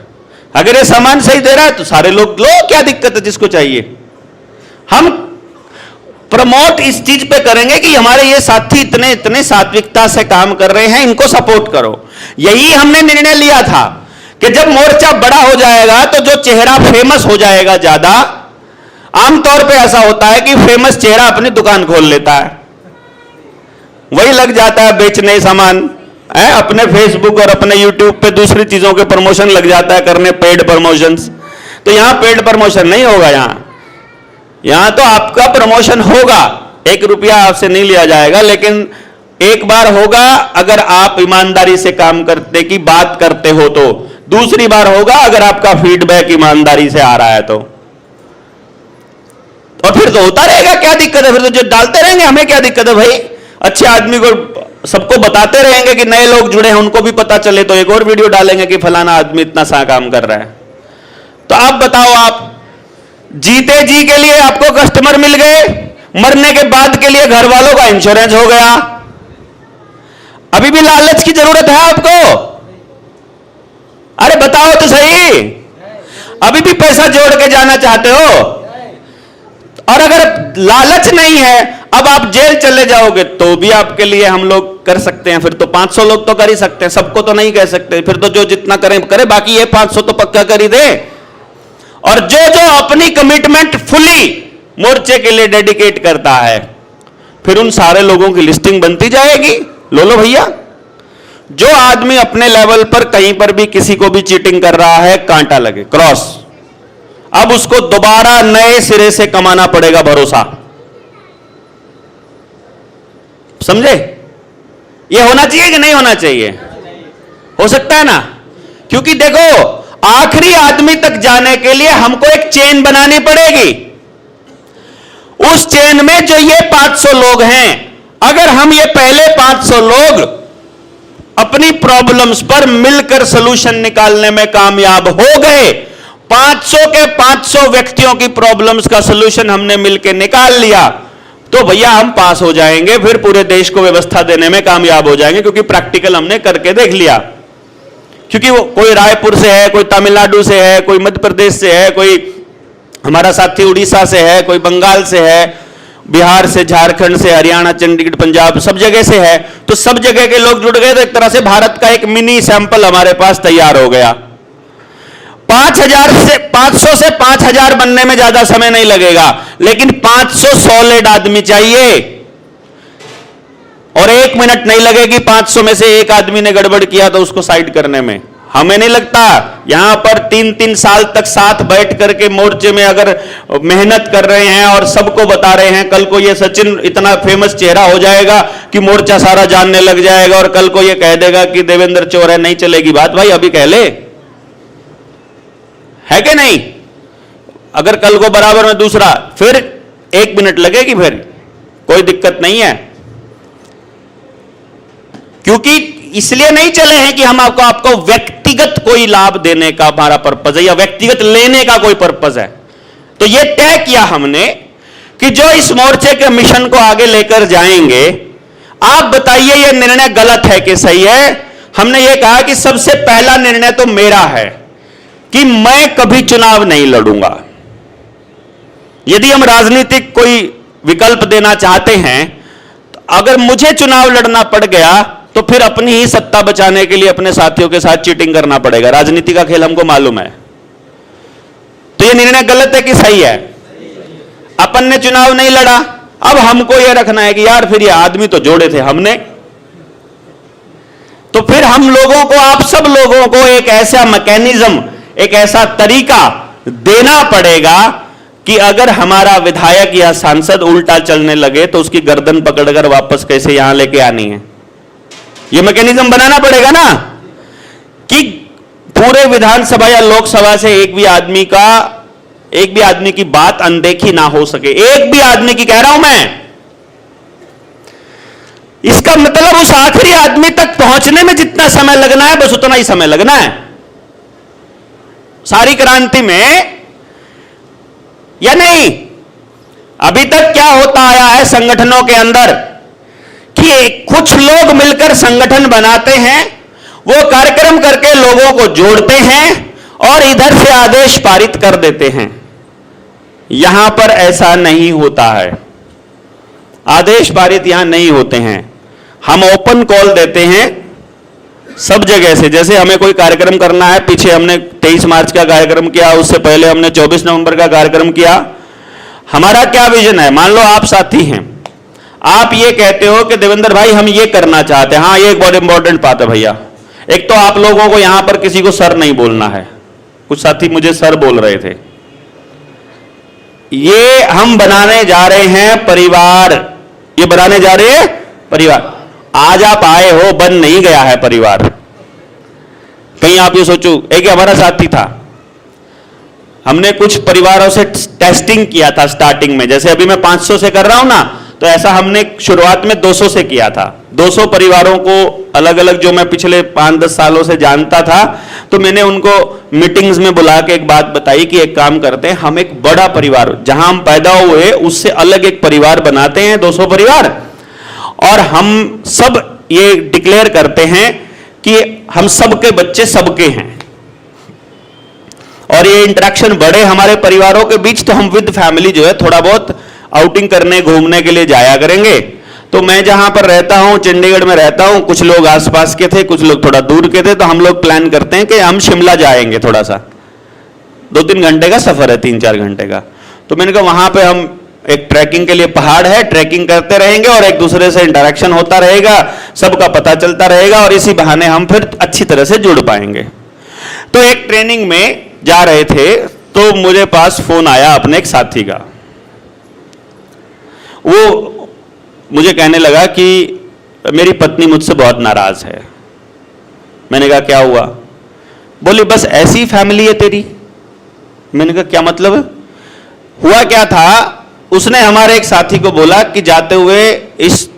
अगर ये सामान सही दे रहा है तो सारे लोग लो, क्या दिक्कत है? जिसको चाहिए हम प्रमोट इस चीज पे करेंगे कि हमारे ये साथी इतने इतने सात्विकता से काम कर रहे हैं, इनको सपोर्ट करो। यही हमने निर्णय लिया था कि जब मोर्चा बड़ा हो जाएगा तो जो चेहरा फेमस हो जाएगा ज्यादा, आमतौर पे ऐसा होता है कि फेमस चेहरा अपनी दुकान खोल लेता है, वही लग जाता है बेचने सामान है, अपने फेसबुक और अपने यूट्यूब पे दूसरी चीजों के प्रमोशन लग जाता है करने, पेड प्रमोशंस। तो यहां पेड प्रमोशन नहीं होगा, यहां तो आपका प्रमोशन होगा, 1 रुपया आपसे नहीं लिया जाएगा, लेकिन एक बार होगा अगर आप ईमानदारी से काम करते की बात करते हो तो, दूसरी बार होगा अगर आपका फीडबैक ईमानदारी से आ रहा है तो। और फिर तो होता रहेगा, क्या दिक्कत है? फिर तो जो डालते रहेंगे, हमें क्या दिक्कत है भाई? अच्छे आदमी को सबको बताते रहेंगे कि नए लोग जुड़े हैं, उनको भी पता चले तो एक और वीडियो डालेंगे कि फलाना आदमी इतना सा काम कर रहा है। तो आप बताओ, आप जीते जी के लिए आपको कस्टमर मिल गए, मरने के बाद के लिए घर वालों का इंश्योरेंस हो गया, अभी भी लालच की जरूरत है आपको? अरे बताओ तो सही, अभी भी पैसा जोड़ के जाना चाहते हो? और अगर लालच नहीं है, अब आप जेल चले जाओगे तो भी आपके लिए हम लोग कर सकते हैं, फिर तो 500 लोग तो कर ही सकते हैं, सबको तो नहीं कह सकते, फिर तो जो जितना करें करे, बाकी ये 500 तो पक्का कर ही दे। और जो जो अपनी कमिटमेंट फुली मोर्चे के लिए डेडिकेट करता है, फिर उन सारे लोगों की लिस्टिंग बनती जाएगी। लो भैया, जो आदमी अपने लेवल पर कहीं पर भी किसी को भी चीटिंग कर रहा है, कांटा लगे, क्रॉस, अब उसको दोबारा नए सिरे से कमाना पड़ेगा भरोसा। समझे? ये होना चाहिए कि नहीं होना चाहिए? हो सकता है ना? क्योंकि देखो, आखिरी आदमी तक जाने के लिए हमको एक चेन बनानी पड़ेगी। उस चेन में जो ये 500 लोग हैं, अगर हम ये पहले 500 लोग अपनी प्रॉब्लम्स पर मिलकर सलूशन निकालने में कामयाब हो गए, 500 के 500 व्यक्तियों की प्रॉब्लम्स का सलूशन हमने मिलकर निकाल लिया, तो भैया हम पास हो जाएंगे, फिर पूरे देश को व्यवस्था देने में कामयाब हो जाएंगे, क्योंकि प्रैक्टिकल हमने करके देख लिया। क्योंकि वो कोई रायपुर से है, कोई तमिलनाडु से है, कोई मध्य प्रदेश से है, कोई हमारा साथी उड़ीसा से है, कोई बंगाल से है, बिहार से, झारखंड से, हरियाणा, चंडीगढ़, पंजाब, सब जगह से है। तो सब जगह के लोग जुड़ गए, तो एक तरह से भारत का एक मिनी सैंपल हमारे पास तैयार हो गया। 500 से 5000 बनने में ज्यादा समय नहीं लगेगा, लेकिन 500 सॉलिड आदमी चाहिए, और 1 मिनट नहीं लगेगी 500 में से एक आदमी ने गड़बड़ किया तो उसको साइड करने में। हमें नहीं लगता यहां पर 3-3 साल तक साथ बैठ करके मोर्चे में अगर मेहनत कर रहे हैं और सबको बता रहे हैं, कल को ये सचिन इतना फेमस चेहरा हो जाएगा कि मोर्चा सारा जानने लग जाएगा, और कल को ये कह देगा कि देवेंद्र चोर है, नहीं चलेगी बात। भाई अभी कह ले, है कि नहीं? अगर कल को बराबर में दूसरा, फिर 1 मिनट लगेगी, फिर कोई दिक्कत नहीं है। क्योंकि इसलिए नहीं चले हैं कि हम आपको व्यक्तिगत कोई लाभ देने का हमारा पर्पज है, या व्यक्तिगत लेने का कोई पर्पज है। तो यह तय किया हमने कि जो इस मोर्चे के मिशन को आगे लेकर जाएंगे, आप बताइए यह निर्णय गलत है कि सही है? हमने यह कहा कि सबसे पहला निर्णय तो मेरा है कि मैं कभी चुनाव नहीं लड़ूंगा। यदि हम राजनीतिक कोई विकल्प देना चाहते हैं, तो अगर मुझे चुनाव लड़ना पड़ गया तो फिर अपनी ही सत्ता बचाने के लिए अपने साथियों के साथ चीटिंग करना पड़ेगा। राजनीति का खेल हमको मालूम है। तो यह निर्णय गलत है कि सही है? अपन ने चुनाव नहीं लड़ा, अब हमको यह रखना है कि यार फिर ये आदमी तो जोड़े थे हमने, तो फिर हम लोगों को, आप सब लोगों को एक ऐसा मैकेनिज्म, एक ऐसा तरीका देना पड़ेगा कि अगर हमारा विधायक या सांसद उल्टा चलने लगे तो उसकी गर्दन पकड़कर वापस कैसे यहां लेके आनी है, यह मैकेनिज्म बनाना पड़ेगा ना, कि पूरे विधानसभा या लोकसभा से एक भी आदमी की बात अनदेखी ना हो सके। एक भी आदमी की कह रहा हूं मैं। इसका मतलब उस आखिरी आदमी तक पहुंचने में जितना समय लगना है, बस उतना ही समय लगना है। सारी क्रांति में या नहीं? अभी तक क्या होता आया है संगठनों के अंदर कि कुछ लोग मिलकर संगठन बनाते हैं, वो कार्यक्रम करके लोगों को जोड़ते हैं और इधर से आदेश पारित कर देते हैं। यहां पर ऐसा नहीं होता है। आदेश पारित यहां नहीं होते हैं। हम ओपन कॉल देते हैं सब जगह से। जैसे हमें कोई कार्यक्रम करना है, पीछे हमने 23 मार्च का कार्यक्रम किया, उससे पहले हमने 24 नवंबर का कार्यक्रम किया। हमारा क्या विजन है? मान लो आप साथी हैं, आप ये कहते हो कि देवेंद्र भाई हम ये करना चाहते हैं। हाँ, ये एक बहुत इंपॉर्टेंट बात है भैया। एक तो आप लोगों को यहां पर किसी को सर नहीं बोलना है। कुछ साथी मुझे सर बोल रहे थे। ये हम बनाने जा रहे हैं परिवार, ये बनाने जा रहे हैं परिवार। आज आप आए हो, बन नहीं गया है परिवार। कहीं आप ये सोचो, एक हमारा साथी था, हमने कुछ परिवारों से टेस्टिंग किया था स्टार्टिंग में। जैसे अभी मैं 500 से कर रहा हूं ना, तो ऐसा हमने शुरुआत में 200 से किया था। 200 परिवारों को अलग अलग, जो मैं पिछले 5-10 सालों से जानता था, तो मैंने उनको मीटिंग्स में बुला के एक बात बताई कि एक काम करते हैं, हम एक बड़ा परिवार, जहां हम पैदा हुए उससे अलग एक परिवार बनाते हैं, 200 परिवार, और हम सब ये डिक्लेयर करते हैं कि हम सबके बच्चे सबके हैं, और ये इंटरेक्शन बढ़े हमारे परिवारों के बीच। तो हम विद फैमिली जो है थोड़ा बहुत आउटिंग करने, घूमने के लिए जाया करेंगे। तो मैं जहां पर रहता हूं, चंडीगढ़ में रहता हूं, कुछ लोग आसपास के थे, कुछ लोग थोड़ा दूर के थे, तो हम लोग प्लान करते हैं कि हम शिमला जाएंगे। थोड़ा सा 2-3 घंटे का सफर है, 3-4 घंटे का। तो मैंने कहा वहां पे हम एक ट्रैकिंग के लिए, पहाड़ है, ट्रैकिंग करते रहेंगे और एक दूसरे से इंटरेक्शन होता रहेगा, सबका पता चलता रहेगा, और इसी बहाने हम फिर अच्छी तरह से जुड़ पाएंगे। तो एक ट्रेनिंग में जा रहे थे, तो मुझे पास फोन आया अपने एक साथी का। वो मुझे कहने लगा कि मेरी पत्नी मुझसे बहुत नाराज है। मैंने कहा क्या हुआ? बोली बस ऐसी फैमिली है तेरी। मैंने कहा क्या मतलब है? हुआ क्या था, उसने हमारे एक साथी को बोला कि जाते हुए इस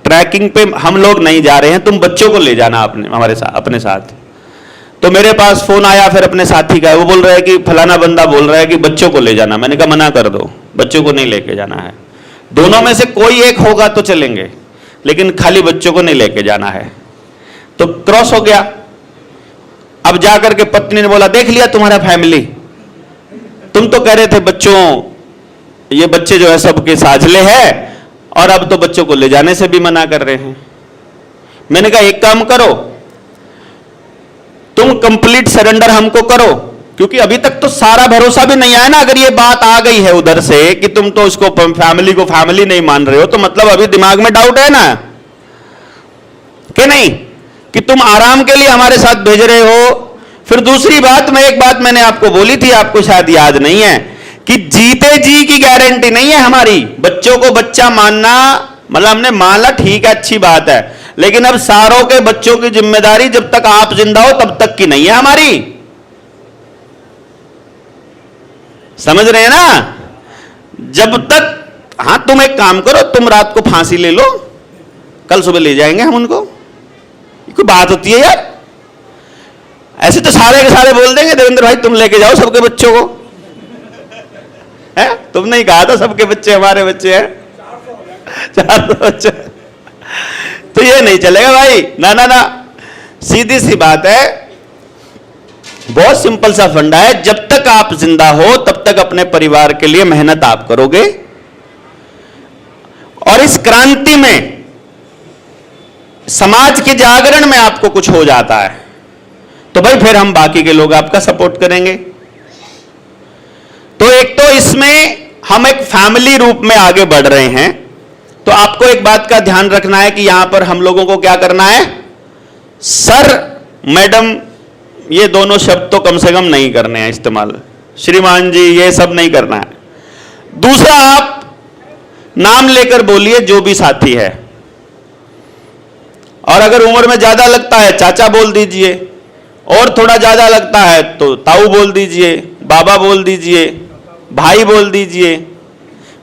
ट्रैकिंग पे हम लोग नहीं जा रहे हैं, तुम बच्चों को ले जाना हमारे साथ, अपने साथ। तो मेरे पास फोन आया फिर अपने साथी का, वो बोल रहा है कि फलाना बंदा बोल रहा है कि बच्चों को ले जाना। मैंने कहा मना कर दो, बच्चों को नहीं लेके जाना है। दोनों में से कोई एक होगा तो चलेंगे, लेकिन खाली बच्चों को नहीं लेके जाना है। तो क्रॉस हो गया। अब जाकर के पत्नी ने बोला देख लिया तुम्हारा फैमिली, तुम तो कह रहे थे बच्चों, ये बच्चे जो है सबके साझले हैं, और अब तो बच्चों को ले जाने से भी मना कर रहे हैं। मैंने कहा एक काम करो, तुम कंप्लीट सरेंडर हमको करो, क्योंकि अभी तक तो सारा भरोसा भी नहीं आया ना। अगर ये बात आ गई है उधर से कि तुम तो इसको फैमिली को फैमिली नहीं मान रहे हो, तो मतलब अभी दिमाग में डाउट है ना कि नहीं, कि तुम आराम के लिए हमारे साथ भेज रहे हो। फिर दूसरी बात, एक बात मैंने आपको बोली थी, आपको शायद याद नहीं है, कि जीते जी की गारंटी नहीं है हमारी। बच्चों को बच्चा मानना, मतलब हमने मान ला ठीक है, अच्छी बात है, लेकिन अब सारों के बच्चों की जिम्मेदारी जब तक आप जिंदा हो तब तक की नहीं है हमारी। समझ रहे हैं ना? जब तक, हाँ तुम एक काम करो, तुम रात को फांसी ले लो, कल सुबह ले जाएंगे हम उनको। कोई बात होती है यार? ऐसे तो सारे के सारे बोल देंगे देवेंद्र भाई तुम लेके जाओ सबके बच्चों को, है? तुमने ही कहा था सबके बच्चे हमारे बच्चे हैं, 400 बच्चे। तो ये नहीं चलेगा भाई, ना ना ना। सीधी सी बात है, बहुत सिंपल सा फंडा है, जब तक आप जिंदा हो तब तक अपने परिवार के लिए मेहनत आप करोगे, और इस क्रांति में, समाज के जागरण में आपको कुछ हो जाता है तो भाई फिर हम बाकी के लोग आपका सपोर्ट करेंगे। तो एक तो इसमें हम एक फैमिली रूप में आगे बढ़ रहे हैं। तो आपको एक बात का ध्यान रखना है कि यहां पर हम लोगों को क्या करना है, सर मैडम ये दोनों शब्द तो कम से कम नहीं करने हैं इस्तेमाल, श्रीमान जी ये सब नहीं करना है। दूसरा, आप नाम लेकर बोलिए जो भी साथी है, और अगर उम्र में ज्यादा लगता है चाचा बोल दीजिए, और थोड़ा ज्यादा लगता है तो ताऊ बोल दीजिए, बाबा बोल दीजिए, भाई बोल दीजिए,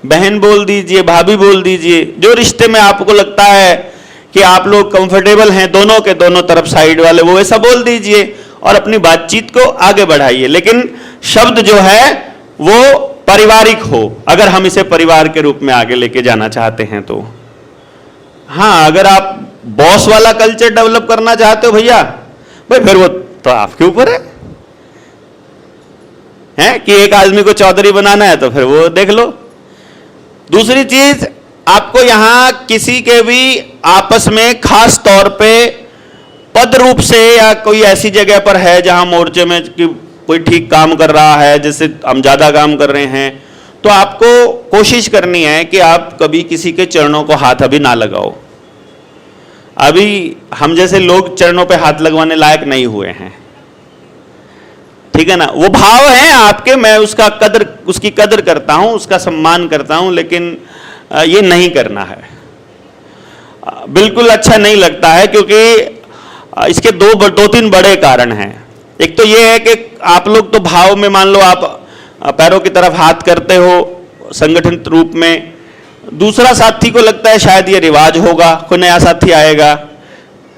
बहन बोल दीजिए, भाभी बोल दीजिए। जो रिश्ते में आपको लगता है कि आप लोग कंफर्टेबल हैं दोनों के दोनों तरफ साइड वाले, वो ऐसा बोल दीजिए और अपनी बातचीत को आगे बढ़ाइए। लेकिन शब्द जो है वो पारिवारिक हो, अगर हम इसे परिवार के रूप में आगे लेके जाना चाहते हैं तो। हाँ, अगर आप बॉस वाला कल्चर डेवलप करना चाहते हो भैया, भाई फिर वो तो आपके ऊपर है कि एक आदमी को चौधरी बनाना है तो फिर वो देख लो। दूसरी चीज, आपको यहां किसी के भी आपस में खास तौर पे पद रूप से या कोई ऐसी जगह पर है जहां मोर्चे में कि कोई ठीक काम कर रहा है, जैसे हम ज्यादा काम कर रहे हैं, तो आपको कोशिश करनी है कि आप कभी किसी के चरणों को हाथ अभी ना लगाओ। अभी हम जैसे लोग चरणों पे हाथ लगवाने लायक नहीं हुए हैं, ठीक है ना? वो भाव है आपके, मैं उसका कदर, उसकी कदर करता हूं, उसका सम्मान करता हूं, लेकिन ये नहीं करना है, बिल्कुल अच्छा नहीं लगता है। क्योंकि इसके दो तीन बड़े कारण हैं। एक तो ये है कि आप लोग तो भाव में, मान लो आप पैरों की तरफ हाथ करते हो संगठित रूप में, दूसरा साथी को लगता है शायद ये रिवाज होगा, कोई नया साथी आएगा,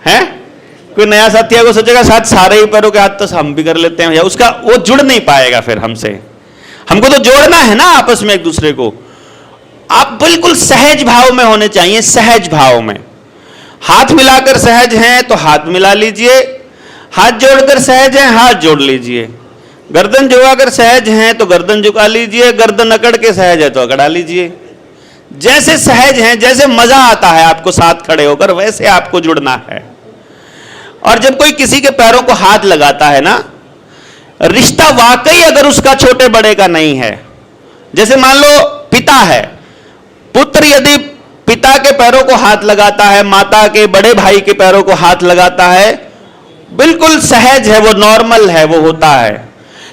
है कोई नया साथी आएगा, सोचेगा शायद सारे ही पैरों के हाथ तो हम भी कर लेते हैं, या उसका वो जुड़ नहीं पाएगा फिर हमसे। हमको तो जोड़ना है ना आपस में एक दूसरे को। आप बिल्कुल सहज भाव में होने चाहिए, सहज भाव में। हाथ मिलाकर सहज हैं तो हाथ मिला लीजिए, हाथ जोड़कर सहज हैं हाथ जोड़ लीजिए, गर्दन झुकाकर सहज हैं तो गर्दन झुका लीजिए, गर्दन अकड़ के सहज है तो अकड़ा लीजिए। जैसे सहज हैं, जैसे मजा आता है आपको साथ खड़े होकर, वैसे आपको जुड़ना है। और जब कोई किसी के पैरों को हाथ लगाता है ना, रिश्ता वाकई अगर उसका छोटे बड़े का नहीं है, जैसे मान लो पिता है, पुत्र यदि पिता के पैरों को हाथ लगाता है, माता के बड़े भाई के पैरों को हाथ लगाता है, बिल्कुल सहज है, वो नॉर्मल है, वो होता है।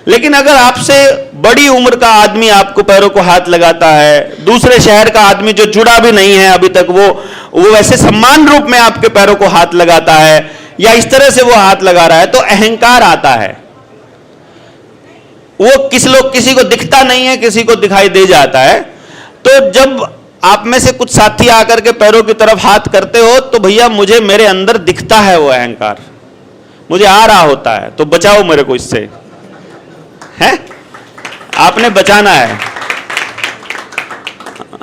लेकिन अगर आपसे बड़ी उम्र का आदमी आपको पैरों को हाथ लगाता है, दूसरे शहर का आदमी जो जुड़ा भी नहीं है अभी तक, वो वैसे सम्मान रूप में आपके पैरों को हाथ लगाता है, या इस तरह से वो हाथ लगा रहा है, तो अहंकार आता है। वो किसी को दिखता नहीं है, किसी को दिखाई दे जाता है। तो जब आप में से कुछ साथी आकर के पैरों की तरफ हाथ करते हो, तो भैया मुझे मेरे अंदर दिखता है वो अहंकार, मुझे आ रहा होता है, तो बचाओ मेरे को इससे, है? आपने बचाना है,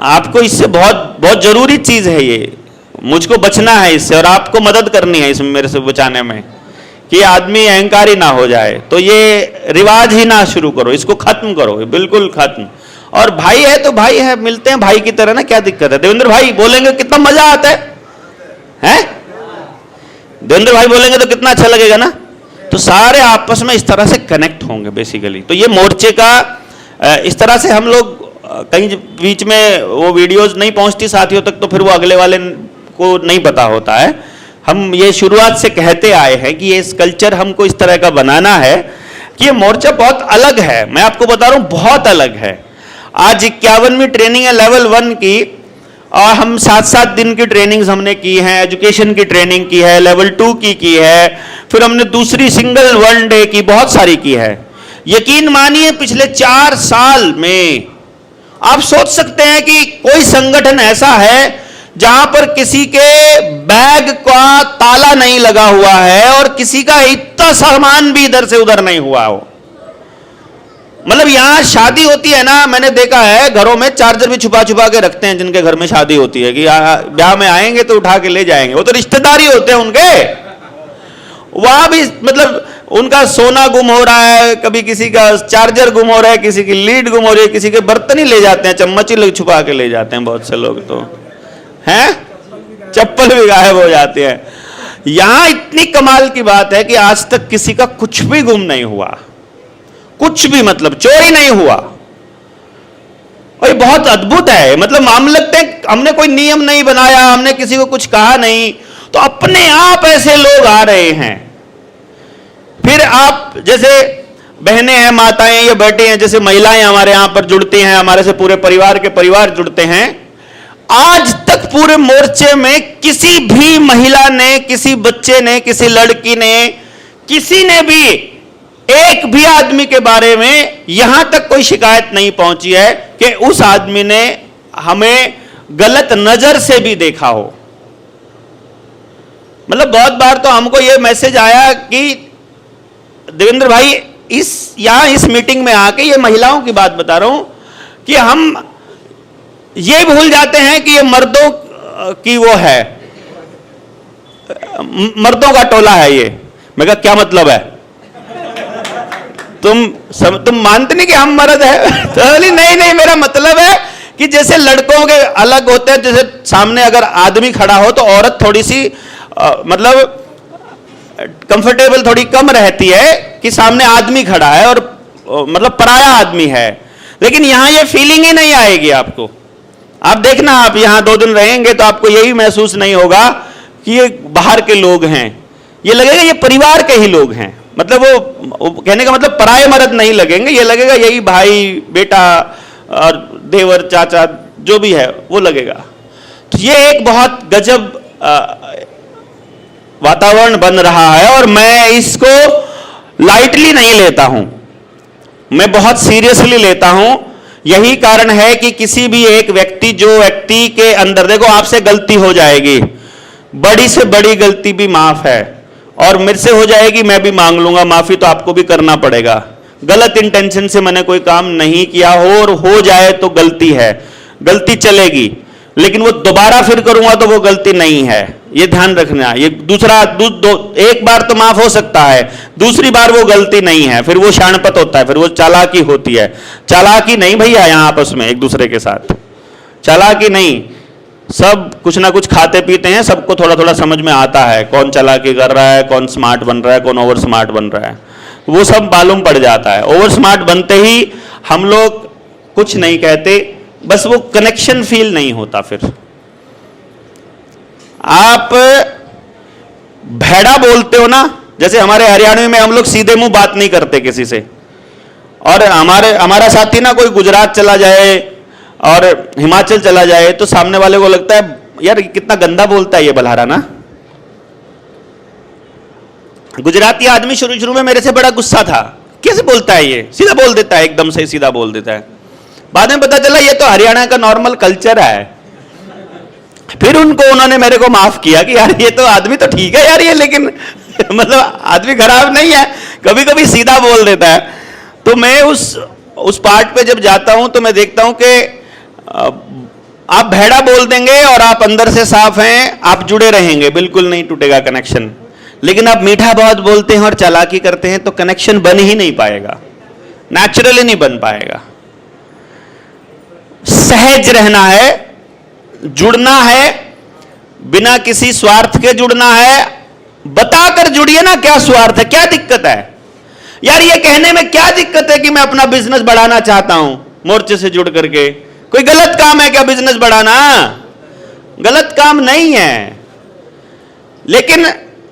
आपको इससे बहुत बहुत जरूरी चीज है ये, मुझको बचना है इससे, और आपको मदद करनी है इसमें मेरे से बचाने में, कि आदमी अहंकारी ना हो जाए। तो ये रिवाज ही ना शुरू करो, इसको खत्म करो, बिल्कुल खत्म। और भाई है तो भाई है, मिलते हैं भाई की तरह ना, क्या दिक्कत है? देवेंद्र भाई बोलेंगे कितना मजा आता है, हैं? देवेंद्र भाई बोलेंगे तो कितना अच्छा लगेगा ना। तो सारे आपस में इस तरह से कनेक्ट होंगे बेसिकली। तो ये मोर्चे का इस तरह से हम लोग कहीं बीच में वो वीडियोस नहीं पहुंचती साथियों तक, तो फिर वो अगले वाले को नहीं पता होता है। हम ये शुरुआत से कहते आए हैं कि ये कल्चर हमको इस तरह का बनाना है कि ये मोर्चा बहुत अलग है। मैं आपको बता रहा हूं, बहुत अलग है। आज 51वीं ट्रेनिंग है लेवल 1 की, और हम 7-7 दिन की ट्रेनिंग्स हमने की हैं, एजुकेशन की ट्रेनिंग की है, लेवल 2 की है, फिर हमने दूसरी सिंगल 1 डे की, बहुत सारी की है। यकीन मानिए पिछले 4 साल में आप सोच सकते हैं कि कोई संगठन ऐसा है जहां पर किसी के बैग का ताला नहीं लगा हुआ है और किसी का इतना सामान भी इधर से उधर नहीं हुआ हो। मतलब यहां शादी होती है ना, मैंने देखा है घरों में चार्जर भी छुपा छुपा के रखते हैं जिनके घर में शादी होती है, कि ब्याह में आएंगे तो उठा के ले जाएंगे। वो तो रिश्तेदारी होते हैं उनके, वहां भी मतलब उनका सोना गुम हो रहा है, कभी किसी का चार्जर गुम हो रहा है, किसी की लीड गुम हो रही है, किसी के बर्तन ही ले जाते हैं, चम्मच ही छुपा के ले जाते हैं बहुत से लोग, तो हैं चप्पल भी गायब हो जाते हैं। यहां इतनी कमाल की बात है कि आज तक किसी का कुछ भी गुम नहीं हुआ, कुछ भी, मतलब चोरी नहीं हुआ। और ये बहुत अद्भुत है। मतलब हम लगते हैं हमने कोई नियम नहीं बनाया, हमने किसी को कुछ कहा नहीं, तो अपने आप ऐसे लोग आ रहे हैं। फिर आप जैसे बहनें हैं, माताएं, ये बैठे हैं, जैसे महिलाएं हमारे यहां पर जुड़ती हैं, हमारे से पूरे परिवार के परिवार जुड़ते हैं। आज तक पूरे मोर्चे में किसी भी महिला ने, किसी बच्चे ने, किसी लड़की ने, किसी ने भी, एक भी आदमी के बारे में यहां तक कोई शिकायत नहीं पहुंची है कि उस आदमी ने हमें गलत नजर से भी देखा हो। मतलब बहुत बार तो हमको यह मैसेज आया कि देवेंद्र भाई इस मीटिंग में आके, ये महिलाओं की बात बता रहा हूं, कि हम ये भूल जाते हैं कि ये मर्दों की वो है, मर्दों का टोला है ये। मैं कहा क्या मतलब है? तुम मानते नहीं कि हम मर्द है? तो नहीं, मेरा मतलब है कि जैसे लड़कों के अलग होते हैं, जैसे सामने अगर आदमी खड़ा हो तो औरत थोड़ी सी मतलब कंफर्टेबल थोड़ी कम रहती है कि सामने आदमी खड़ा है और मतलब पराया आदमी है। लेकिन यहां ये फीलिंग ही नहीं आएगी आपको। आप देखना, आप यहां 2 दिन रहेंगे तो आपको यही महसूस नहीं होगा कि ये बाहर के लोग हैं, ये लगेगा ये परिवार के ही लोग हैं। मतलब वो कहने का मतलब पराये मर्द नहीं लगेंगे, ये लगेगा यही भाई, बेटा और देवर, चाचा जो भी है वो लगेगा। तो ये एक बहुत गजब वातावरण बन रहा है और मैं इसको लाइटली नहीं लेता हूं, मैं बहुत सीरियसली लेता हूं। यही कारण है कि किसी भी एक व्यक्ति, जो व्यक्ति के अंदर, देखो आपसे गलती हो जाएगी, बड़ी से बड़ी गलती भी माफ है, और मेरे से हो जाएगी, मैं भी मांग लूंगा माफी, तो आपको भी करना पड़ेगा। गलत इंटेंशन से मैंने कोई काम नहीं किया हो, और हो जाए तो गलती है, गलती चलेगी, लेकिन वो दोबारा फिर करूंगा तो वो गलती नहीं है, ये ध्यान रखना। ये एक बार तो माफ हो सकता है, दूसरी बार वो गलती नहीं है, फिर वो शानपत होता है, फिर वो चालाकी होती है। चालाकी नहीं भैया, यहां आपस में एक दूसरे के साथ चालाकी नहीं, सब कुछ ना कुछ खाते पीते हैं, सबको थोड़ा थोड़ा समझ में आता है कौन चालाकी कर रहा है, कौन स्मार्ट बन रहा है, कौन ओवर स्मार्ट बन रहा है, वो सब मालूम पड़ जाता है। ओवर स्मार्ट बनते ही हम लोग कुछ नहीं कहते, बस वो कनेक्शन फील नहीं होता। फिर आप भेड़ा बोलते हो ना, जैसे हमारे हरियाणवी में हम लोग सीधे मुंह बात नहीं करते किसी से, और हमारा साथी ना कोई गुजरात चला जाए और हिमाचल चला जाए तो सामने वाले को लगता है यार कितना गंदा बोलता है ये बलहारा ना, गुजराती आदमी शुरू शुरू में मेरे से बड़ा गुस्सा था, कैसे बोलता है ये, सीधा बोल देता है, एकदम से सीधा बोल देता है। बाद में पता चला ये तो हरियाणा का नॉर्मल कल्चर है। फिर उन्होंने मेरे को माफ किया कि यार ये तो आदमी तो ठीक है यार ये, लेकिन मतलब आदमी खराब नहीं है, कभी कभी सीधा बोल देता है। तो मैं उस पार्ट पे जब जाता हूं तो मैं देखता हूं कि आप भेड़ा बोल देंगे और आप अंदर से साफ हैं, आप जुड़े रहेंगे, बिल्कुल नहीं टूटेगा कनेक्शन। लेकिन आप मीठा बहुत बोलते हैं और चालाकी करते हैं तो कनेक्शन बन ही नहीं पाएगा, नेचुरली नहीं बन पाएगा। सहज रहना है, जुड़ना है, बिना किसी स्वार्थ के जुड़ना है। बताकर जुड़िए ना, क्या स्वार्थ है, क्या दिक्कत है यार, ये कहने में क्या दिक्कत है कि मैं अपना बिजनेस बढ़ाना चाहता हूं मोर्चे से जुड़ करके। कोई गलत काम है क्या बिजनेस बढ़ाना? गलत काम नहीं है। लेकिन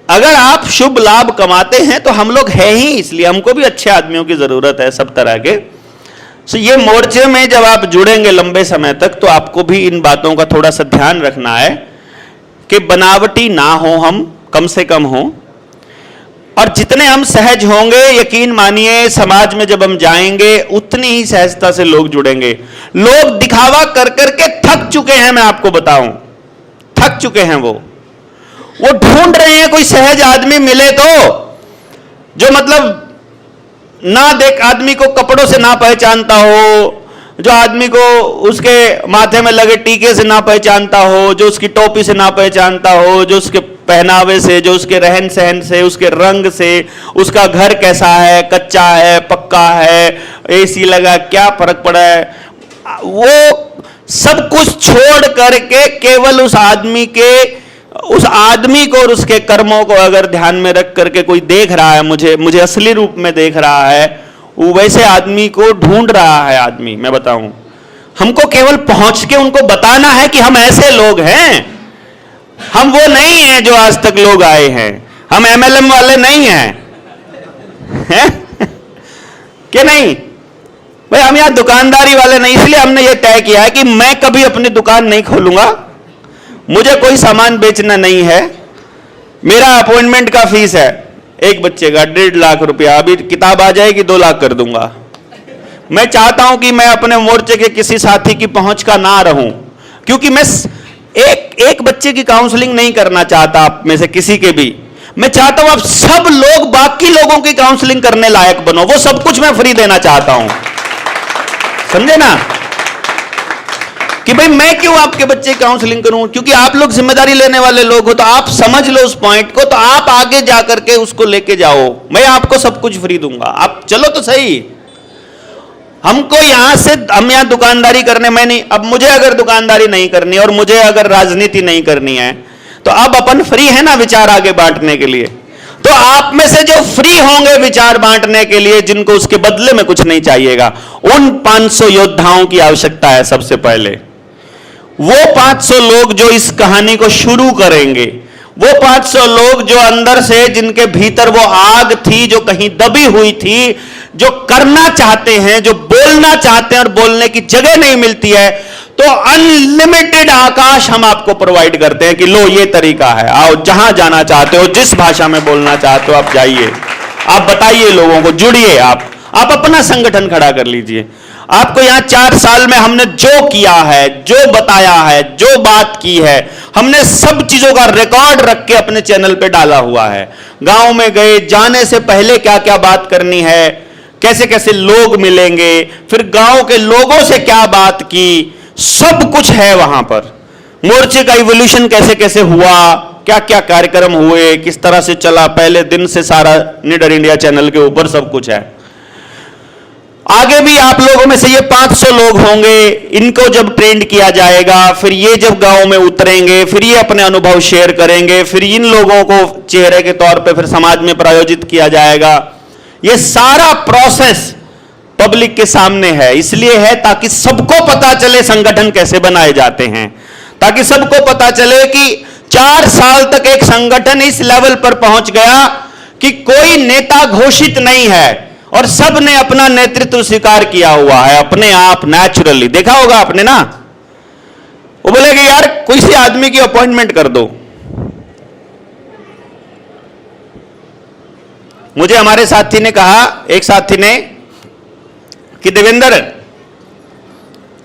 अगर आप शुभ लाभ कमाते हैं तो हम लोग हैं ही, इसलिए हमको भी अच्छे आदमियों की जरूरत है सब तरह के। सो ये मोर्चे में जब आप जुड़ेंगे लंबे समय तक तो आपको भी इन बातों का थोड़ा सा ध्यान रखना है कि बनावटी ना हो, हम कम से कम हो। और जितने हम सहज होंगे, यकीन मानिए समाज में जब हम जाएंगे उतनी ही सहजता से लोग जुड़ेंगे। लोग दिखावा कर करके थक चुके हैं, मैं आपको बताऊं, थक चुके हैं। वो ढूंढ रहे हैं कोई सहज आदमी मिले तो, जो मतलब ना देख आदमी को कपड़ों से ना पहचानता हो, जो आदमी को उसके माथे में लगे टीके से ना पहचानता हो, जो उसकी टोपी से ना पहचानता हो, जो उसके पहनावे से, जो उसके रहन सहन से, उसके रंग से, उसका घर कैसा है, कच्चा है, पक्का है, एसी लगा, क्या फर्क पड़ा है। वो सब कुछ छोड़ करके केवल उस आदमी को और उसके कर्मों को अगर ध्यान में रख करके कोई देख रहा है, मुझे असली रूप में देख रहा है, वो वैसे आदमी को ढूंढ रहा है आदमी। मैं बताऊं, हमको केवल पहुंच के उनको बताना है कि हम ऐसे लोग हैं, हम वो नहीं हैं जो आज तक लोग आए हैं, हम एमएलएम वाले नहीं हैं कि नहीं भाई, हम यहां दुकानदारी वाले नहीं। इसलिए हमने ये तय किया है कि मैं कभी अपनी दुकान नहीं खोलूंगा, मुझे कोई सामान बेचना नहीं है। मेरा अपॉइंटमेंट का फीस है एक बच्चे का 1.5 लाख रुपया, अभी किताब आ जाएगी 2 लाख कर दूंगा। मैं चाहता हूं कि मैं अपने मोर्चे के किसी साथी की पहुंच का ना रहूं, क्योंकि मैं एक बच्चे की काउंसलिंग नहीं करना चाहता आप में से किसी के भी। मैं चाहता हूं आप सब लोग बाकी लोगों की काउंसलिंग करने लायक बनो, वो सब कुछ मैं फ्री देना चाहता हूं, समझे ना? कि भाई मैं क्यों आपके बच्चे की काउंसलिंग करूं, क्योंकि आप लोग जिम्मेदारी लेने वाले लोग हो, तो आप समझ लो उस पॉइंट को, तो आप आगे जाकर के उसको लेके जाओ। मैं आपको सब कुछ फ्री दूंगा, आप चलो तो सही। हमको यहां से, हम यहां दुकानदारी करने में नहीं, अब मुझे अगर दुकानदारी नहीं करनी और मुझे अगर राजनीति नहीं करनी है तो अब अपन फ्री है ना विचार आगे बांटने के लिए। तो आप में से जो फ्री होंगे विचार बांटने के लिए, जिनको उसके बदले में कुछ नहीं चाहिएगा, उन 500 योद्धाओं की आवश्यकता है सबसे पहले। वो 500 लोग जो इस कहानी को शुरू करेंगे, वो 500 लोग जो अंदर से, जिनके भीतर वो आग थी जो कहीं दबी हुई थी, जो करना चाहते हैं, जो बोलना चाहते हैं और बोलने की जगह नहीं मिलती है, तो अनलिमिटेड आकाश हम आपको प्रोवाइड करते हैं कि लो ये तरीका है, आओ जहां जाना चाहते हो, जिस भाषा में बोलना चाहते हो आप जाइए, आप बताइए लोगों को, जुड़िए, आप अपना संगठन खड़ा कर लीजिए। आपको यहां 4 साल में हमने जो किया है, जो बताया है, जो बात की है, हमने सब चीजों का रिकॉर्ड रख के अपने चैनल पे डाला हुआ है। गांव में गए, जाने से पहले क्या क्या बात करनी है, कैसे कैसे लोग मिलेंगे, फिर गांव के लोगों से क्या बात की, सब कुछ है वहां पर। मोर्चे का इवोल्यूशन कैसे कैसे हुआ, क्या क्या कार्यक्रम हुए, किस तरह से चला, पहले दिन से सारा निडर इंडिया चैनल के ऊपर सब कुछ है। आगे भी आप लोगों में से ये 500 लोग होंगे, इनको जब ट्रेंड किया जाएगा, फिर ये जब गांव में उतरेंगे, फिर ये अपने अनुभव शेयर करेंगे, फिर इन लोगों को चेहरे के तौर पे फिर समाज में प्रायोजित किया जाएगा। ये सारा प्रोसेस पब्लिक के सामने है, इसलिए है ताकि सबको पता चले संगठन कैसे बनाए जाते हैं, ताकि सबको पता चले कि 4 साल तक एक संगठन इस लेवल पर पहुंच गया कि कोई नेता घोषित नहीं है और सब ने अपना नेतृत्व स्वीकार किया हुआ है अपने आप, नेचुरली। देखा होगा आपने ना, वो बोलेगा यार कोई सी आदमी की अपॉइंटमेंट कर दो, मुझे हमारे साथी ने कहा, एक साथी ने, कि देवेंद्र,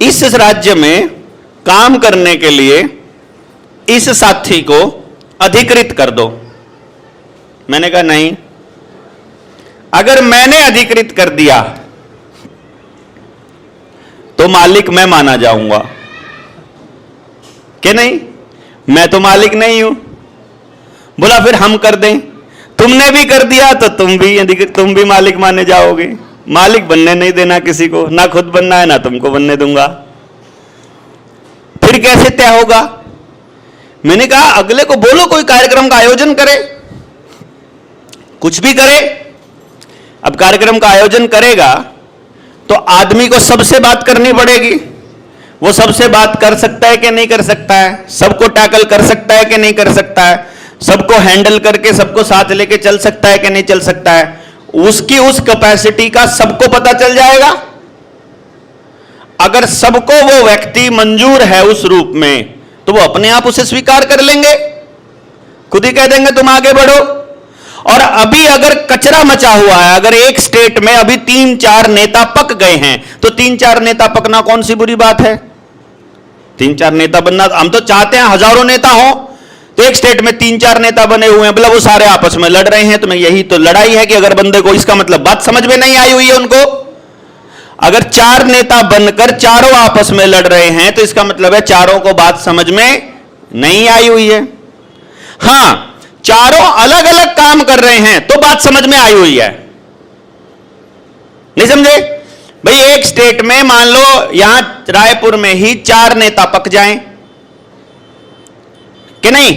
इस राज्य में काम करने के लिए इस साथी को अधिकृत कर दो। मैंने कहा नहीं, अगर मैंने अधिकृत कर दिया तो मालिक मैं माना जाऊंगा कि नहीं? मैं तो मालिक नहीं हूं। बोला फिर हम कर दें। तुमने भी कर दिया तो तुम भी मालिक माने जाओगे। मालिक बनने नहीं देना किसी को, ना खुद बनना है ना तुमको बनने दूंगा। फिर कैसे तय होगा? मैंने कहा अगले को बोलो कोई कार्यक्रम का आयोजन करे, कुछ भी करे। अब कार्यक्रम का आयोजन करेगा तो आदमी को सबसे बात करनी पड़ेगी। वो सबसे बात कर सकता है कि नहीं कर सकता है? सबको टैकल कर सकता है कि नहीं कर सकता है? सबको हैंडल करके सबको साथ लेके चल सकता है कि नहीं चल सकता है? उसकी उस कैपेसिटी का सबको पता चल जाएगा। अगर सबको वो व्यक्ति मंजूर है उस रूप में, तो वो अपने आप उसे स्वीकार कर लेंगे, खुद ही कह देंगे तुम आगे बढ़ो। और अभी अगर कचरा मचा हुआ है, अगर एक स्टेट में अभी 3-4 नेता पक गए हैं, तो 3-4 नेता पकना कौन सी बुरी बात है? 3-4 नेता बनना, हम तो चाहते हैं हजारों नेता हो, तो एक स्टेट में 3-4 नेता बने हुए हैं, मतलब वो सारे आपस में लड़ रहे हैं। तो मैं यही तो लड़ाई है कि अगर बंदे को इसका मतलब बात समझ में नहीं आई हुई है उनको। अगर 4 नेता बनकर चारों आपस में लड़ रहे हैं तो इसका मतलब है चारों को बात समझ में नहीं आई हुई है। हां, चारों अलग अलग काम कर रहे हैं तो बात समझ में आई हुई है। नहीं समझे भाई? एक स्टेट में मान लो यहां रायपुर में ही 4 नेता पक जाएं कि नहीं?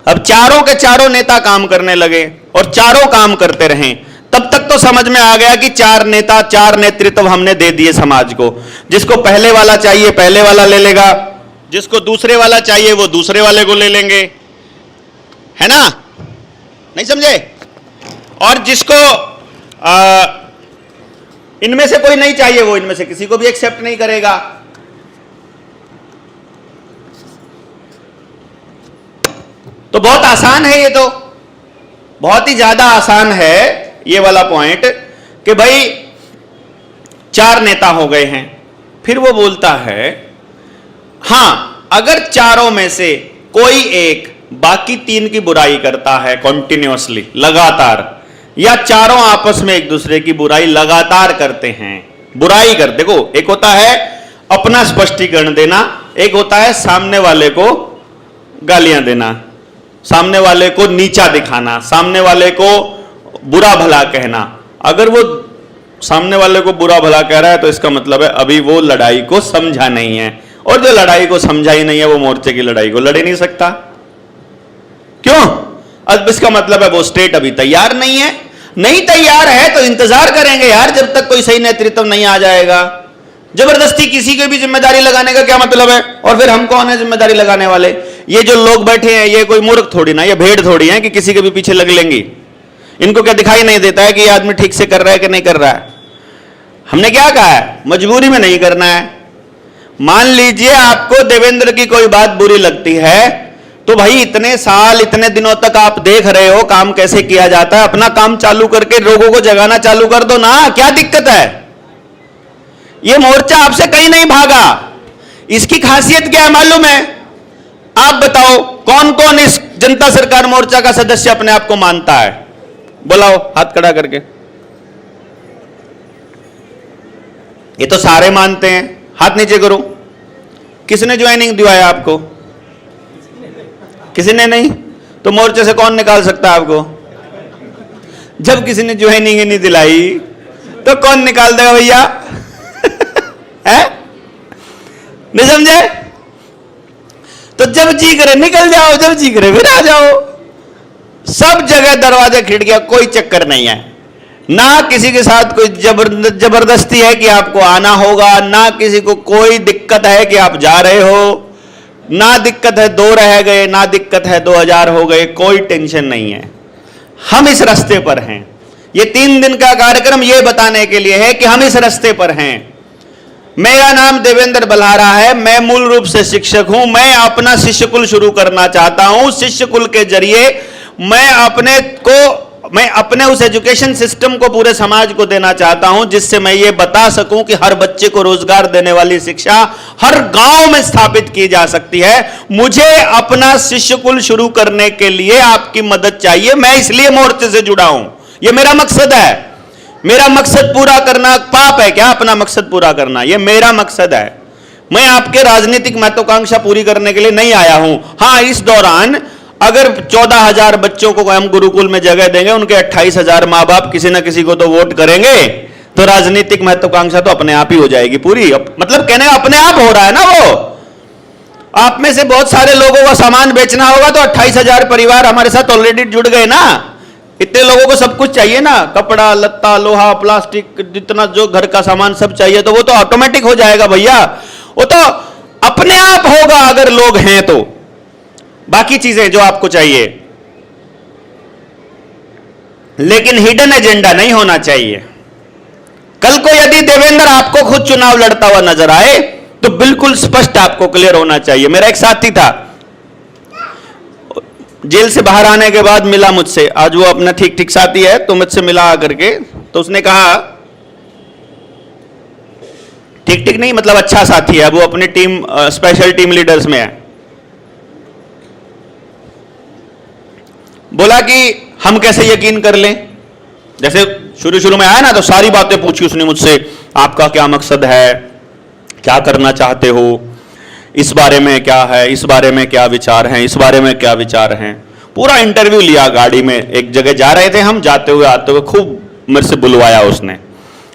अब चारों के चारों नेता काम करने लगे और चारों काम करते रहें, तब तक तो समझ में आ गया कि 4 नेता, 4 नेतृत्व हमने दे दिए समाज को। जिसको पहले वाला चाहिए पहले वाला ले लेगा, जिसको दूसरे वाला चाहिए वो दूसरे वाले को ले लेंगे, है ना? नहीं समझे? और जिसको इनमें से कोई नहीं चाहिए वो इनमें से किसी को भी एक्सेप्ट नहीं करेगा। तो बहुत आसान है ये, तो बहुत ही ज्यादा आसान है ये वाला पॉइंट कि भाई 4 नेता हो गए हैं। फिर वो बोलता है हां, अगर चारों में से कोई एक बाकी 3 की बुराई करता है कॉन्टिन्यूअसली, लगातार, या चारों आपस में एक दूसरे की बुराई लगातार करते हैं, बुराई कर, देखो एक होता है अपना स्पष्टीकरण देना, एक होता है सामने वाले को गालियां देना, सामने वाले को नीचा दिखाना, सामने वाले को बुरा भला कहना। अगर वो सामने वाले को बुरा भला कह रहा है तो इसका मतलब है अभी वो लड़ाई को समझा नहीं है, और जो लड़ाई को समझा ही नहीं है वो मोर्चे की लड़ाई को लड़ ही नहीं सकता। क्यों? अब इसका मतलब है वो स्टेट अभी तैयार नहीं है। नहीं तैयार है तो इंतजार करेंगे यार जब तक कोई सही नेतृत्व नहीं आ जाएगा। जबरदस्ती किसी की भी जिम्मेदारी लगाने का क्या मतलब है? और फिर हम कौन है जिम्मेदारी लगाने वाले? ये जो लोग बैठे हैं ये कोई मूर्ख थोड़ी ना, ये भेड़ थोड़ी है कि किसी के भी पीछे लग लेंगी। इनको क्या दिखाई नहीं देता है कि ये आदमी ठीक से कर रहा है कि नहीं कर रहा है? हमने क्या कहा है? मजबूरी में नहीं करना है। मान लीजिए आपको देवेंद्र की कोई बात बुरी लगती है, तो भाई इतने साल इतने दिनों तक आप देख रहे हो काम कैसे किया जाता है, अपना काम चालू करके लोगों को जगाना चालू कर दो ना, क्या दिक्कत है? ये मोर्चा आपसे कहीं नहीं भागा। इसकी खासियत क्या है मालूम है? आप बताओ कौन कौन इस जनता सरकार मोर्चा का सदस्य अपने आप को मानता है? बुलाओ हाथ खड़ा करके। ये तो सारे मानते हैं, हाथ नीचे करो। किसने ज्वाइनिंग दिवाया आपको? किसी ने नहीं, तो मोर्चे से कौन निकाल सकता है आपको? जब किसी ने ज्वाइनिंग ही नहीं दिलाई तो कौन निकाल देगा भैया? है? नहीं समझे? तो जब जी करे निकल जाओ, जब जी करे फिर आ जाओ। सब जगह दरवाजे खिड़कियां, कोई चक्कर नहीं है। ना किसी के साथ कोई जबरदस्ती है कि आपको आना होगा, ना किसी को कोई दिक्कत है कि आप जा रहे हो, ना दिक्कत है 2 रह गए, ना दिक्कत है 2000 हो गए, कोई टेंशन नहीं है। हम इस रास्ते पर हैं। ये 3 दिन का कार्यक्रम ये बताने के लिए है कि हम इस रास्ते पर हैं। मेरा नाम देवेंद्र बल्हारा है, मैं मूल रूप से शिक्षक हूं। मैं अपना शिष्य कुल शुरू करना चाहता हूं। शिष्य कुल के जरिए मैं अपने को मैं अपने उस एजुकेशन सिस्टम को पूरे समाज को देना चाहता हूं जिससे मैं ये बता सकूं कि हर बच्चे को रोजगार देने वाली शिक्षा हर गांव में स्थापित की जा सकती है। मुझे अपना शिष्यकुल शुरू करने के लिए आपकी मदद चाहिए। मैं इसलिए मोर्चे से जुड़ा हूं, यह मेरा मकसद है। मेरा मकसद पूरा करना पाप है क्या? अपना मकसद पूरा करना यह मेरा मकसद है। मैं आपके राजनीतिक महत्वाकांक्षा पूरी करने के लिए नहीं आया हूं। हां, इस दौरान अगर 14,000 बच्चों को हम गुरुकुल में जगह देंगे, उनके 28,000 मां बाप किसी ना किसी को तो वोट करेंगे, तो राजनीतिक महत्वाकांक्षा तो अपने आप ही हो जाएगी पूरी। मतलब कहने अपने आप हो रहा है ना। वो आप में से बहुत सारे लोगों का सामान बेचना होगा तो 28,000 परिवार हमारे साथ ऑलरेडी जुड़ गए ना। इतने लोगों को सब कुछ चाहिए ना, कपड़ा लत्ता लोहा प्लास्टिक जितना जो घर का सामान सब चाहिए, तो वो तो ऑटोमेटिक हो जाएगा भैया। वो तो अपने आप होगा अगर लोग हैं तो। बाकी चीजें जो आपको चाहिए, लेकिन हिडन एजेंडा नहीं होना चाहिए। कल को यदि देवेंद्र आपको खुद चुनाव लड़ता हुआ नजर आए तो बिल्कुल स्पष्ट आपको क्लियर होना चाहिए। मेरा एक साथी था, जेल से बाहर आने के बाद मिला मुझसे, आज वो अपना ठीक ठीक साथी है, तो मुझसे मिला आकर के, तो उसने कहा ठीक ठीक नहीं मतलब अच्छा साथी है, वो अपनी टीम स्पेशल टीम लीडर्स में है। बोला कि हम कैसे यकीन कर लें, जैसे शुरू शुरू में आया ना तो सारी बातें पूछी उसने मुझसे, आपका क्या मकसद है, क्या करना चाहते हो, इस बारे में क्या है, इस बारे में क्या विचार हैं, इस बारे में क्या विचार हैं। पूरा इंटरव्यू लिया। गाड़ी में एक जगह जा रहे थे हम, जाते हुए आते हुए खूब मेरे से बुलवाया उसने,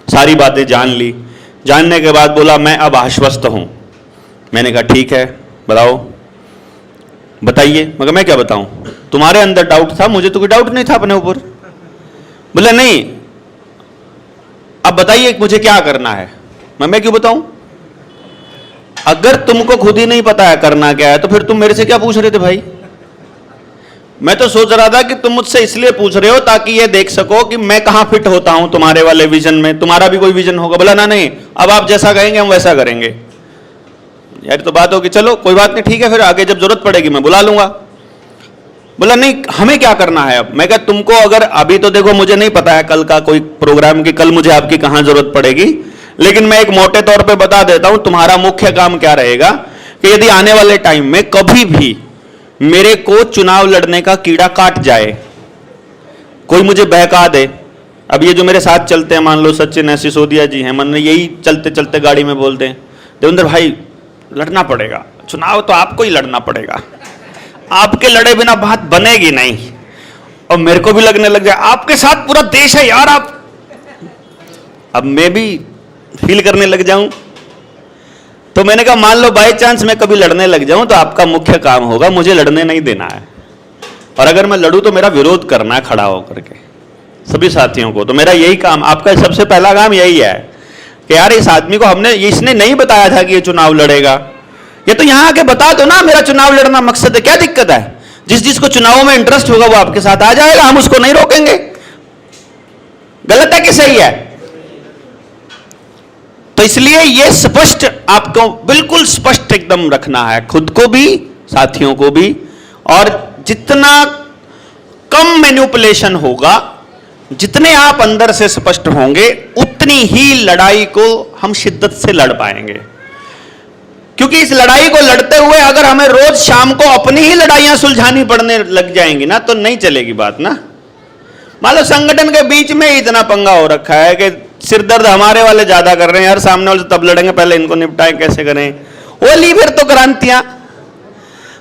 सारी बातें जान ली। जानने के बाद बोला मैं अब आश्वस्त हूं। मैंने कहा ठीक है बताओ, बताइए। मगर मैं क्या बताऊं, तुम्हारे अंदर डाउट था, मुझे तो कोई डाउट नहीं था अपने ऊपर। बोले नहीं, अब बताइए मुझे क्या करना है। मैं क्यों बताऊं? अगर तुमको खुद ही नहीं पता है करना क्या है तो फिर तुम मेरे से क्या पूछ रहे थे भाई? मैं तो सोच रहा था कि तुम मुझसे इसलिए पूछ रहे हो ताकि ये देख सको कि मैं कहां फिट होता हूं तुम्हारे वाले विजन में। तुम्हारा भी कोई विजन होगा। बोला ना नहीं, अब आप जैसा कहेंगे हम वैसा करेंगे। यार तो बात होगी, चलो कोई बात नहीं, ठीक है, फिर आगे जब जरूरत पड़ेगी मैं बुला लूंगा। बोला नहीं, हमें क्या करना है अब। मैं कहा तुमको अगर अभी तो देखो मुझे नहीं पता है कल का कोई प्रोग्राम की, कल मुझे आपकी कहां जरूरत पड़ेगी, लेकिन मैं एक मोटे तौर पे बता देता हूं तुम्हारा मुख्य काम क्या रहेगा कि यदि आने वाले टाइम में कभी भी मेरे को चुनाव लड़ने का कीड़ा काट जाए, कोई मुझे बहका दे। अब ये जो मेरे साथ चलते हैं, मान लो सचिन है, सिसोदिया जी हैं, मन यही चलते चलते गाड़ी में बोलते हैं देवेंद्र भाई लड़ना पड़ेगा चुनाव, तो आपको ही लड़ना पड़ेगा, आपके लड़े बिना बात बनेगी नहीं। और मेरे को भी लगने लग जाए आपके साथ पूरा देश है यार आप, अब मैं भी फील करने लग जाऊं। तो मैंने कहा मान लो बाय चांस मैं कभी लड़ने लग जाऊं तो आपका मुख्य काम होगा मुझे लड़ने नहीं देना है, और अगर मैं लड़ूं तो मेरा विरोध करना है खड़ा होकर के सभी साथियों को। तो मेरा यही काम, आपका सबसे पहला काम यही है कि यार इस आदमी को हमने, इसने नहीं बताया था कि ये चुनाव लड़ेगा, ये तो यहां आके बता दो ना मेरा चुनाव लड़ना मकसद है, क्या दिक्कत है। जिसको चुनाव में इंटरेस्ट होगा वो आपके साथ आ जाएगा, हम उसको नहीं रोकेंगे। गलत है कि सही है? तो इसलिए ये स्पष्ट आपको बिल्कुल स्पष्ट एकदम रखना है, खुद को भी साथियों को भी। और जितना कम मैनिपुलेशन होगा, जितने आप अंदर से स्पष्ट होंगे, उतनी ही लड़ाई को हम शिद्दत से लड़ पाएंगे। क्योंकि इस लड़ाई को लड़ते हुए अगर हमें रोज शाम को अपनी ही लड़ाइयां सुलझानी पड़ने लग जाएंगी ना, तो नहीं चलेगी बात ना। मान लो संगठन के बीच में इतना पंगा हो रखा है कि सिरदर्द हमारे वाले ज्यादा कर रहे हैं, यार सामने वाले तब लड़ेंगे, पहले इनको निपटाएं, कैसे करें। वो ली फिर तो क्रांतियां।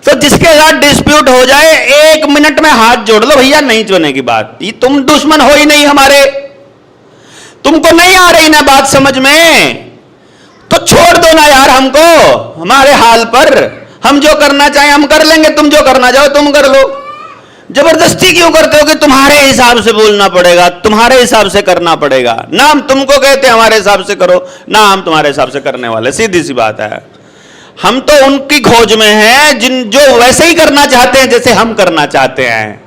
तो जिसके साथ डिस्प्यूट हो जाए 1 मिनट में हाथ जोड़ लो भैया, नहीं चुने की बात। ये तुम दुश्मन हो ही नहीं हमारे, तुमको नहीं आ रही ना बात समझ में, तो छोड़ दो ना यार हमको हमारे हाल पर। हम जो करना चाहें हम कर लेंगे, तुम जो करना चाहो तुम कर लो। जबरदस्ती क्यों करते हो कि तुम्हारे हिसाब से बोलना पड़ेगा, तुम्हारे हिसाब से करना पड़ेगा। ना हम तुमको कहते हमारे हिसाब से करो, ना हम तुम्हारे हिसाब से करने वाले, सीधी सी बात है। हम तो उनकी खोज में हैं जो वैसे ही करना चाहते हैं जैसे हम करना चाहते हैं।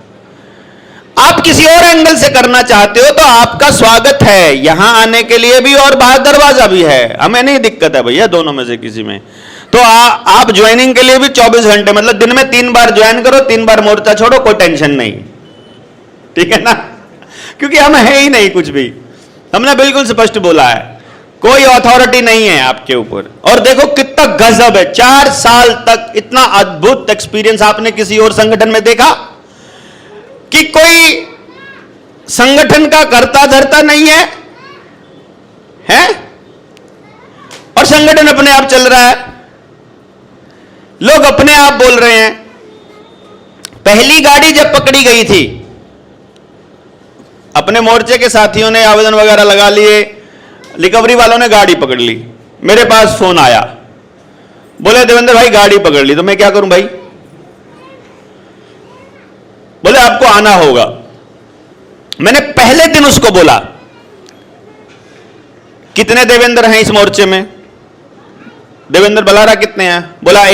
आप किसी और एंगल से करना चाहते हो तो आपका स्वागत है यहां आने के लिए भी, और बाहर दरवाजा भी है, हमें नहीं दिक्कत है भैया दोनों में से किसी में। तो आप ज्वाइनिंग के लिए भी 24 घंटे, मतलब दिन में 3 बार ज्वाइन करो, 3 बार मोर्चा छोड़ो, कोई टेंशन नहीं, ठीक है ना। क्योंकि हम है ही नहीं कुछ भी। हमने बिल्कुल स्पष्ट बोला है, कोई अथॉरिटी नहीं है आपके ऊपर। और देखो कितना गजब है, 4 साल तक इतना अद्भुत एक्सपीरियंस आपने किसी और संगठन में देखा कि कोई संगठन का कर्ता धर्ता नहीं है, हैं? और संगठन अपने आप चल रहा है, लोग अपने आप बोल रहे हैं। पहली गाड़ी जब पकड़ी गई थी, अपने मोर्चे के साथियों ने आवेदन वगैरह लगा लिए, रिकवरी वालों ने गाड़ी पकड़ ली। मेरे पास फोन आया, बोले देवेंद्र भाई गाड़ी पकड़ ली। तो मैं क्या करूं भाई? बोले आपको आना होगा। मैंने पहले दिन उसको बोला, कितने देवेंद्र हैं इस मोर्चे में? देवेंद्र बलारा कितने हैं? बोला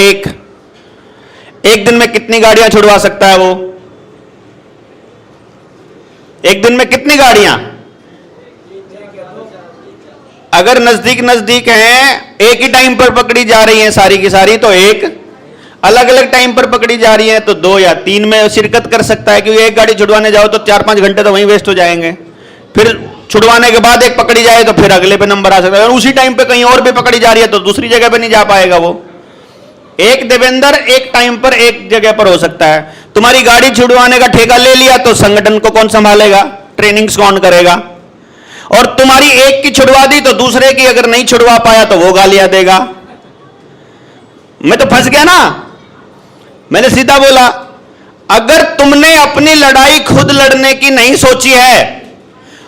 एक दिन में कितनी गाड़ियां छुड़वा सकता है वो? एक दिन में कितनी गाड़ियां? अगर नजदीक नजदीक हैं, एक ही टाइम पर पकड़ी जा रही हैं सारी की सारी, तो एक, अलग अलग टाइम पर पकड़ी जा रही है तो 2 या 3 में शिरकत कर सकता है। क्योंकि एक गाड़ी छुड़वाने जाओ तो 4-5 घंटे तो वहीं वेस्ट हो जाएंगे। फिर छुड़वाने के बाद एक पकड़ी जाए तो फिर अगले पे नंबर आ सकता है, और उसी टाइम पे कहीं और भी पकड़ी जा रही है तो दूसरी जगह पे नहीं जा पाएगा वो। एक देवेंद्र एक टाइम पर एक जगह पर हो सकता है। तुम्हारी गाड़ी छुड़वाने का ठेका ले लिया तो संगठन को कौन संभालेगा? ट्रेनिंग्स कौन करेगा? और तुम्हारी एक की छुड़वा दी तो दूसरे की अगर नहीं छुड़वा पाया तो वो गालियां देगा। मैं तो फंस गया ना। मैंने सीधा बोला, अगर तुमने अपनी लड़ाई खुद लड़ने की नहीं सोची है,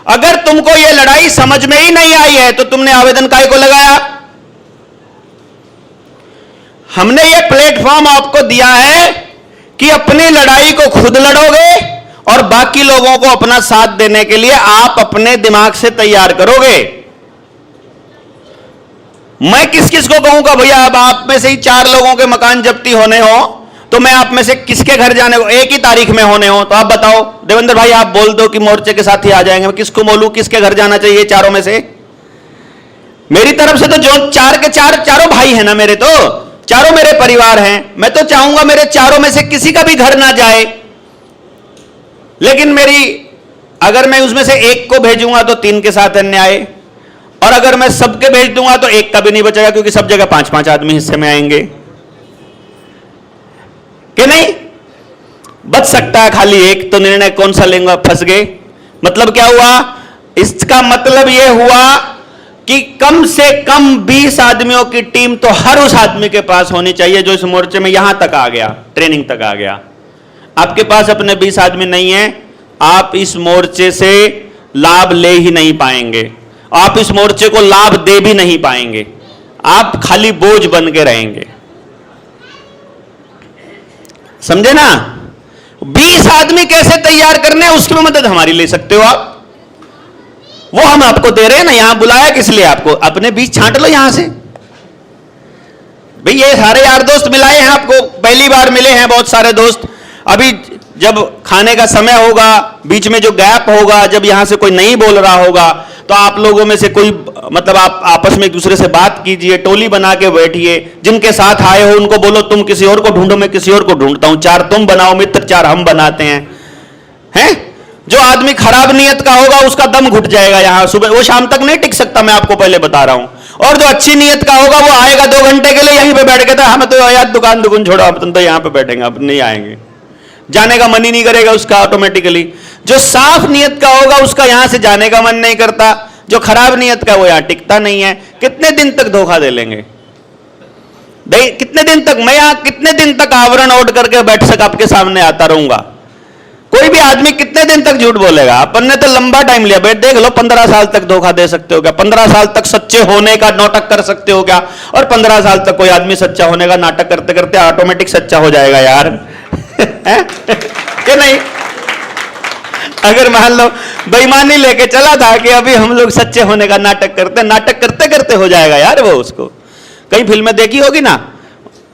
अगर तुमको यह लड़ाई समझ में ही नहीं आई है, तो तुमने आवेदन काहे को लगाया? हमने यह प्लेटफॉर्म आपको दिया है कि अपनी लड़ाई को खुद लड़ोगे और बाकी लोगों को अपना साथ देने के लिए आप अपने दिमाग से तैयार करोगे। मैं किस किस को कहूंगा भैया, अब आप में से ही 4 लोगों के मकान जब्ती होने हो तो मैं आप में से किसके घर जाने को, एक ही तारीख में होने हो तो आप बताओ देवेंद्र भाई, आप बोल दो कि मोर्चे के साथ ही आ जाएंगे। मैं किसको बोलूं किसके घर जाना चाहिए चारों में से? मेरी तरफ से तो जो 4 के 4 चारों भाई हैं ना, मेरे तो चारों मेरे परिवार हैं। मैं तो चाहूंगा मेरे चारों में से किसी का भी घर ना जाए, लेकिन अगर मैं उसमें से एक को भेजूंगा तो 3 के साथ अन्याय, और अगर मैं सबके भेज दूंगा तो एक का भी नहीं बचेगा, क्योंकि सब जगह 5-5 आदमी हिस्से में आएंगे कि नहीं? बच सकता है खाली एक, तो निर्णय कौन सा लेंगे? फंस गए। मतलब क्या हुआ? इसका मतलब यह हुआ कि कम से कम 20 आदमियों की टीम तो हर उस आदमी के पास होनी चाहिए जो इस मोर्चे में यहां तक आ गया, ट्रेनिंग तक आ गया। आपके पास अपने 20 आदमी नहीं है, आप इस मोर्चे से लाभ ले ही नहीं पाएंगे, आप इस मोर्चे को लाभ दे भी नहीं पाएंगे, आप खाली बोझ बन के रहेंगे। समझे ना? 20 आदमी कैसे तैयार करने हैं उसकी मदद हमारी ले सकते हो आप, वो हम आपको दे रहे हैं ना। यहां बुलाया किस लिए आपको? अपने 20 छांट लो यहां से भाई। ये सारे यार दोस्त मिलाए हैं आपको, पहली बार मिले हैं बहुत सारे दोस्त। अभी जब खाने का समय होगा, बीच में जो गैप होगा, जब यहां से कोई नहीं बोल रहा होगा, तो आप लोगों में से कोई, मतलब आप आपस में एक दूसरे से बात कीजिए, टोली बना के बैठिए। जिनके साथ आए हो उनको बोलो तुम किसी और को ढूंढो, मैं किसी और को ढूंढता हूं, 4 तुम बनाओ मित्र, 4 हम बनाते हैं। हैं? जो आदमी खराब नियत का होगा उसका दम घुट जाएगा यहां, सुबह वो शाम तक नहीं टिक सकता, मैं आपको पहले बता रहा हूं। और जो अच्छी नियत का होगा वो आएगा 2 घंटे के लिए, यहीं पे बैठ के था, हम तो यार दुकान छोड़ो, अब तुम तो यहां पे बैठेंगे, अब नहीं आएंगे, जाने का मन ही नहीं करेगा उसका ऑटोमेटिकली। जो साफ नियत का होगा उसका यहां से जाने का मन नहीं करता, जो खराब नियत का वो यहां टिकता नहीं है। कितने दिन तक धोखा दे लेंगे भाई? कितने दिन तक मैं यहां, कितने दिन तक आवरण ओढ़ करके बैठ सक आपके सामने आता रहूंगा? कोई भी आदमी कितने दिन तक झूठ बोलेगा? अपन ने तो लंबा टाइम लिया भाई, देख लो 15 साल तक धोखा दे सकते हो क्या? 15 साल तक सच्चे होने का नाटक कर सकते हो क्या? और 15 साल तक कोई आदमी सच्चा होने का नाटक करते करते ऑटोमेटिक सच्चा हो जाएगा यार। कि नहीं? अगर मान लो बेईमानी लेके चला था कि अभी हम लोग सच्चे होने का नाटक करते करते हो जाएगा यार वो। उसको कई फिल्में देखी होगी ना,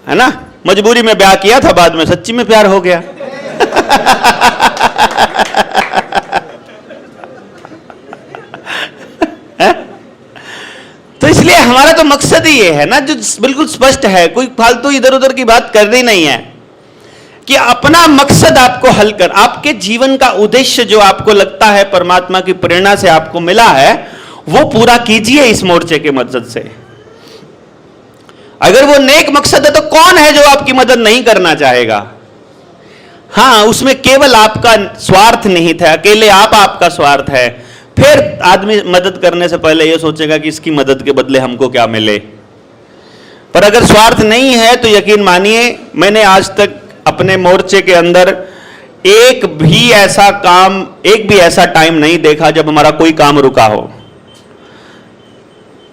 है ना? मजबूरी में ब्याह किया था, बाद में सच्ची में प्यार हो गया। तो इसलिए हमारा तो मकसद ही ये है ना, जो बिल्कुल स्पष्ट है, कोई फालतू इधर उधर की बात करनी नहीं है कि अपना मकसद आपको हल कर, आपके जीवन का उद्देश्य जो आपको लगता है परमात्मा की प्रेरणा से आपको मिला है, वो पूरा कीजिए इस मोर्चे के मदद से। अगर वो नेक मकसद है तो कौन है जो आपकी मदद नहीं करना चाहेगा? हां, उसमें केवल आपका स्वार्थ नहीं था, अकेले आपका स्वार्थ है, फिर आदमी मदद करने से पहले यह सोचेगा कि इसकी मदद के बदले हमको क्या मिले। पर अगर स्वार्थ नहीं है तो यकीन मानिए, मैंने आज तक अपने मोर्चे के अंदर एक भी ऐसा टाइम नहीं देखा जब हमारा कोई काम रुका हो।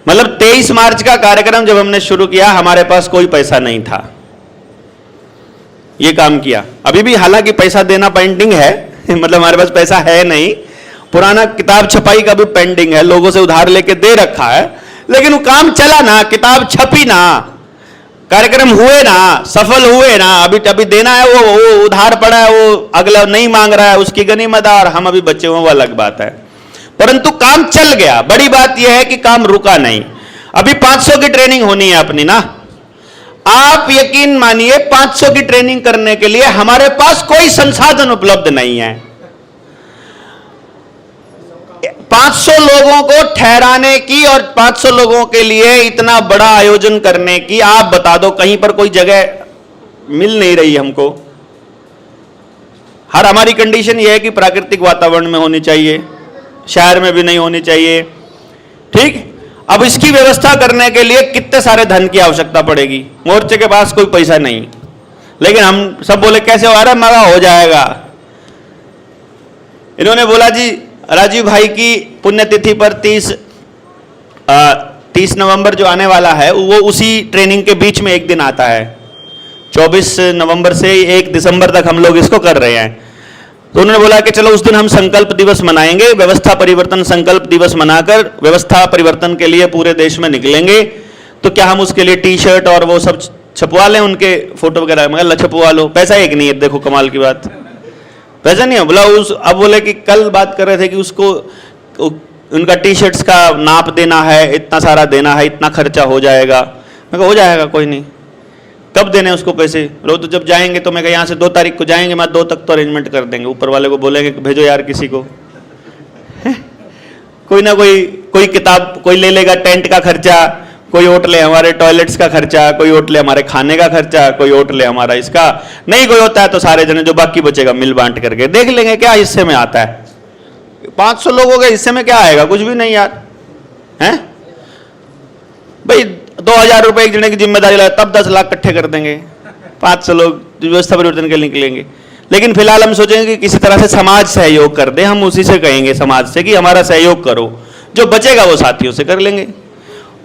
मतलब 23 मार्च का कार्यक्रम जब हमने शुरू किया, हमारे पास कोई पैसा नहीं था, ये काम किया। अभी भी हालांकि पैसा देना पेंडिंग है मतलब हमारे पास पैसा है नहीं, पुराना किताब छपाई का भी पेंडिंग है, लोगों से उधार लेके दे रखा है, लेकिन वो काम चला ना, किताब छपी ना, कार्यक्रम हुए ना, सफल हुए ना। अभी देना है, वो उधार पड़ा है, वो अगला नहीं मांग रहा है, उसकी गनीमत, और हम अभी बचे हुए, वो अलग बात है। परंतु काम चल गया। बड़ी बात यह है कि काम रुका नहीं। अभी 500 की ट्रेनिंग होनी है अपनी ना। आप यकीन मानिए 500 की ट्रेनिंग करने के लिए हमारे पास कोई संसाधन उपलब्ध नहीं है। 500 लोगों को ठहराने की और 500 लोगों के लिए इतना बड़ा आयोजन करने की, आप बता दो कहीं पर कोई जगह मिल नहीं रही हमको। हर हमारी कंडीशन यह है कि प्राकृतिक वातावरण में होनी चाहिए, शहर में भी नहीं होनी चाहिए, ठीक। अब इसकी व्यवस्था करने के लिए कितने सारे धन की आवश्यकता पड़ेगी। मोर्चे के पास कोई पैसा नहीं, लेकिन हम सब बोले कैसे हो, अरे मगा हो जाएगा। इन्होंने बोला जी राजीव भाई की पुण्यतिथि पर 30 नवंबर जो आने वाला है, वो उसी ट्रेनिंग के बीच में एक दिन आता है। 24 नवंबर से 1 दिसंबर तक हम लोग इसको कर रहे हैं। तो उन्होंने बोला कि चलो उस दिन हम संकल्प दिवस मनाएंगे, व्यवस्था परिवर्तन संकल्प दिवस मनाकर व्यवस्था परिवर्तन के लिए पूरे देश में निकलेंगे। तो क्या हम उसके लिए टी शर्ट और वो सब छपवा लें, उनके फोटो वगैरह? मगर छपवा लो, पैसा एक नहीं है। देखो कमाल की बात, पैसा नहीं है। बोला अब बोले कि कल बात कर रहे थे कि उसको उनका टी शर्ट्स का नाप देना है, इतना सारा देना है, इतना खर्चा हो जाएगा। मैं कहा हो जाएगा, कोई नहीं। कब देने उसको पैसे? लो तो जब जाएंगे तो मैं कहा यहाँ से 2 तारीख को जाएंगे, मैं 2 तक तो अरेंजमेंट कर देंगे। ऊपर वाले को बोलेंगे भेजो यार किसी को, कोई ना कोई किताब कोई ले लेगा, टेंट का खर्चा, कोई ओट ले हमारे टॉयलेट्स का खर्चा, कोई ओट ले हमारे खाने का खर्चा, कोई ओट ले हमारा इसका। नहीं कोई होता है तो सारे जने जो बाकी बचेगा मिल बांट करके देख लेंगे क्या हिस्से में आता है। 500 लोगों के हिस्से में क्या आएगा? कुछ भी नहीं यार, हैं भाई। 2000 रुपए एक जने की जिम्मेदारी लगा, तब 10 लाख इकट्ठे कर देंगे। 500 लोग व्यवस्था परिवर्तन के लिए निकलेंगे। लेकिन फिलहाल हम सोचेंगे कि किसी तरह से समाज सहयोग कर दे, हम उसी से कहेंगे समाज से कि हमारा सहयोग करो, जो बचेगा वो साथियों से कर लेंगे।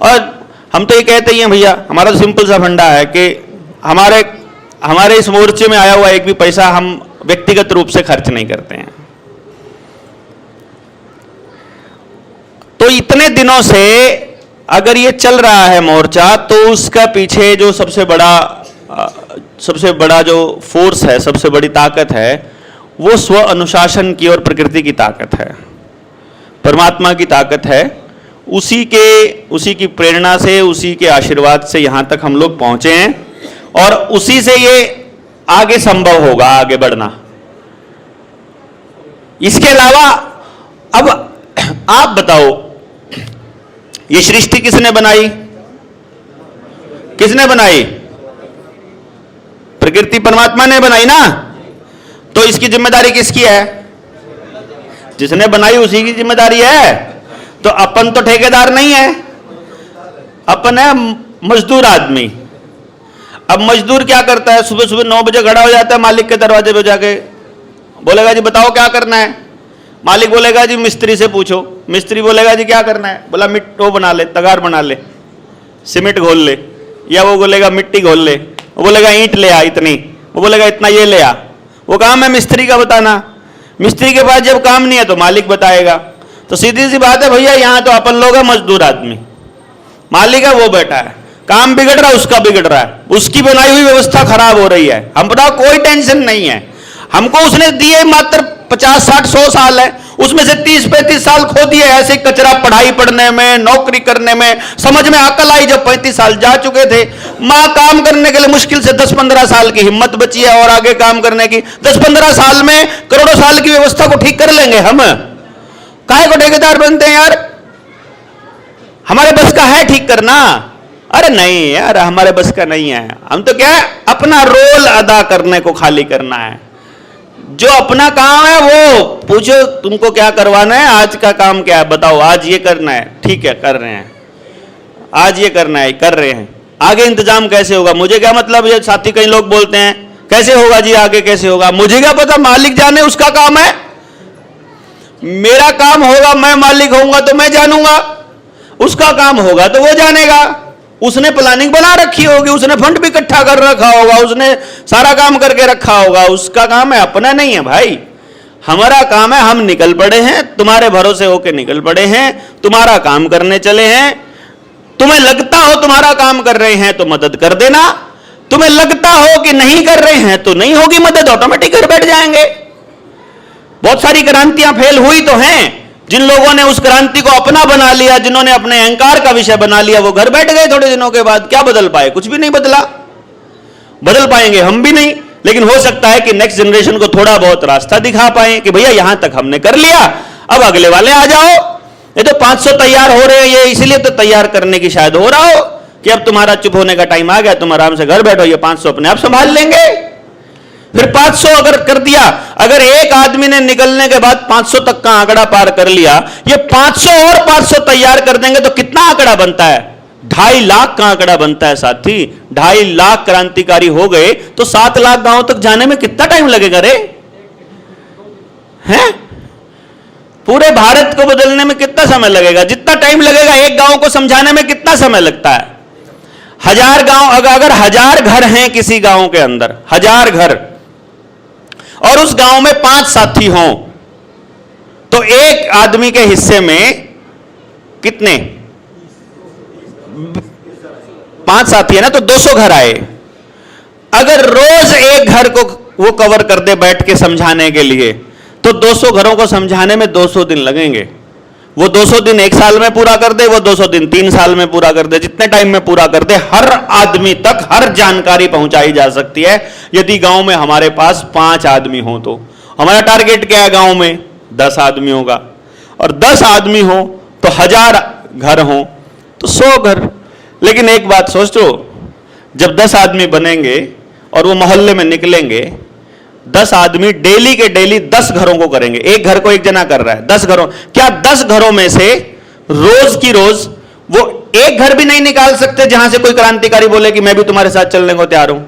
और हम तो ये कहते ही हैं भैया, हमारा तो सिंपल सा फंडा है कि हमारे इस मोर्चे में आया हुआ एक भी पैसा हम व्यक्तिगत रूप से खर्च नहीं करते हैं। तो इतने दिनों से अगर ये चल रहा है मोर्चा, तो उसका पीछे जो सबसे बड़ा जो फोर्स है, सबसे बड़ी ताकत है, वो स्व अनुशासन की और प्रकृति की ताकत है, परमात्मा की ताकत है। उसी की प्रेरणा से, उसी के आशीर्वाद से यहां तक हम लोग पहुंचे हैं, और उसी से ये आगे संभव होगा, आगे बढ़ना। इसके अलावा अब आप बताओ, ये सृष्टि किसने बनाई? किसने बनाई? प्रकृति परमात्मा ने बनाई ना। तो इसकी जिम्मेदारी किसकी है? जिसने बनाई उसी की जिम्मेदारी है। तो अपन तो ठेकेदार नहीं है, अपन है मजदूर आदमी। अब मजदूर क्या करता है? सुबह सुबह 9 बजे खड़ा हो जाता है मालिक के दरवाजे पे जाके, बोलेगा जी बताओ क्या करना है। मालिक बोलेगा जी मिस्त्री से पूछो। मिस्त्री बोलेगा जी क्या करना है? बोला वो बना ले, तगार बना ले, सीमेंट घोल ले, या वो बोलेगा मिट्टी घोल ले, वो बोलेगा ईंट ले आ इतनी, वो बोलेगा इतना ये ले आ। वो काम है मिस्त्री का बताना। मिस्त्री के पास जब काम नहीं है तो मालिक बताएगा। तो सीधी सी बात है भैया, यहां तो अपन लोग है मजदूर आदमी, मालिक है वो बैठा है, काम बिगड़ रहा है, उसका बिगड़ रहा है, उसकी बनाई हुई व्यवस्था खराब हो रही है। हम बताओ कोई टेंशन नहीं है हमको, उसने दिए मात्र 50, 60, 100 साल है, उसमें से 30-35 साल खो दिए ऐसे कचरा, पढ़ाई पढ़ने में, नौकरी करने में। समझ में अकल आई जब 35 साल जा चुके थे। मां काम करने के लिए मुश्किल से 10-15 साल की हिम्मत बची है और आगे काम करने की। 10-15 साल में करोड़ों साल की व्यवस्था को ठीक कर लेंगे हम। काहे को ठेकेदार बनते हैं यार? हमारे बस का है ठीक करना? अरे नहीं यार, हमारे बस का नहीं है। हम तो क्या है, अपना रोल अदा करने को खाली करना है। जो अपना काम है वो पूछो, तुमको क्या करवाना है, आज का काम क्या है बताओ, आज ये करना है, ठीक है कर रहे हैं, आज ये करना है कर रहे हैं, आगे इंतजाम कैसे होगा मुझे क्या मतलब। ये साथी कई लोग बोलते हैं कैसे होगा जी, आगे कैसे होगा, मुझे क्या पता, मालिक जाने, उसका काम है। मेरा काम होगा, मैं मालिक होऊंगा तो मैं जानूंगा, उसका काम होगा तो वो जानेगा। उसने प्लानिंग बना रखी होगी, उसने फंड भी इकट्ठा कर रखा होगा, उसने सारा काम करके रखा होगा, उसका काम है, अपना नहीं है भाई। हमारा काम है, हम निकल पड़े हैं, तुम्हारे भरोसे होके निकल पड़े हैं, तुम्हारा काम करने चले हैं। तुम्हें लगता हो तुम्हारा काम कर रहे हैं तो मदद कर देना, तुम्हें लगता हो कि नहीं कर रहे हैं तो नहीं होगी मदद, ऑटोमेटिक घर बैठ जाएंगे। बहुत सारी क्रांतियां फेल हुई तो हैं। जिन लोगों ने उस क्रांति को अपना बना लिया, जिन्होंने अपने अहंकार का विषय बना लिया, वो घर बैठ गए थोड़े दिनों के बाद। क्या बदल पाए? कुछ भी नहीं बदला। बदल पाएंगे हम भी नहीं, लेकिन हो सकता है कि नेक्स्ट जनरेशन को थोड़ा बहुत रास्ता दिखा पाए कि भैया यहां तक हमने कर लिया, अब अगले वाले आ जाओ। ये तो 500 तैयार हो रहे हैं, ये इसलिए तो तैयार करने की शायद हो रहा हो कि अब तुम्हारा चुप होने का टाइम आ गया, तुम आराम से घर बैठो, ये 500 अपने आप संभाल लेंगे। फिर 500 अगर कर दिया, अगर एक आदमी ने निकलने के बाद 500 तक का आंकड़ा पार कर लिया, ये 500 और 500 तैयार कर देंगे तो कितना आंकड़ा बनता है? 2.5 लाख का आंकड़ा बनता है साथी। 2.5 लाख क्रांतिकारी हो गए तो 7 लाख गांव तक जाने में कितना टाइम लगेगा रे? हैं? पूरे भारत को बदलने में कितना समय लगेगा? जितना टाइम लगेगा एक गांव को समझाने में कितना समय लगता है? 1000 गांव, अगर 1000 घर हैं किसी गांव के अंदर, 1000 घर, और उस गांव में 5 साथी हों, तो एक आदमी के हिस्से में कितने? 5 साथी है ना, तो 200 घर आए। अगर रोज एक घर को वो कवर कर दे बैठ के समझाने के लिए, तो 200 घरों को समझाने में 200 दिन लगेंगे। वो 200 दिन 1 साल में पूरा कर दे, वो 200 दिन 3 साल में पूरा कर दे, जितने टाइम में पूरा कर दे, हर आदमी तक हर जानकारी पहुंचाई जा सकती है। यदि गांव में हमारे पास 5 आदमी हो तो हमारा टारगेट क्या है गांव में? 10 आदमियों का। और 10 आदमी हो तो 1000 घर हो तो 100 घर। लेकिन एक बात सोचो, जब 10 आदमी बनेंगे और वो मोहल्ले में निकलेंगे, 10 आदमी डेली के डेली 10 घरों को करेंगे। एक घर को एक जना कर रहा है, 10 घरों। क्या 10 घरों में से रोज की रोज वो एक घर भी नहीं निकाल सकते जहां से कोई क्रांतिकारी बोले कि मैं भी तुम्हारे साथ चलने को तैयार हूं?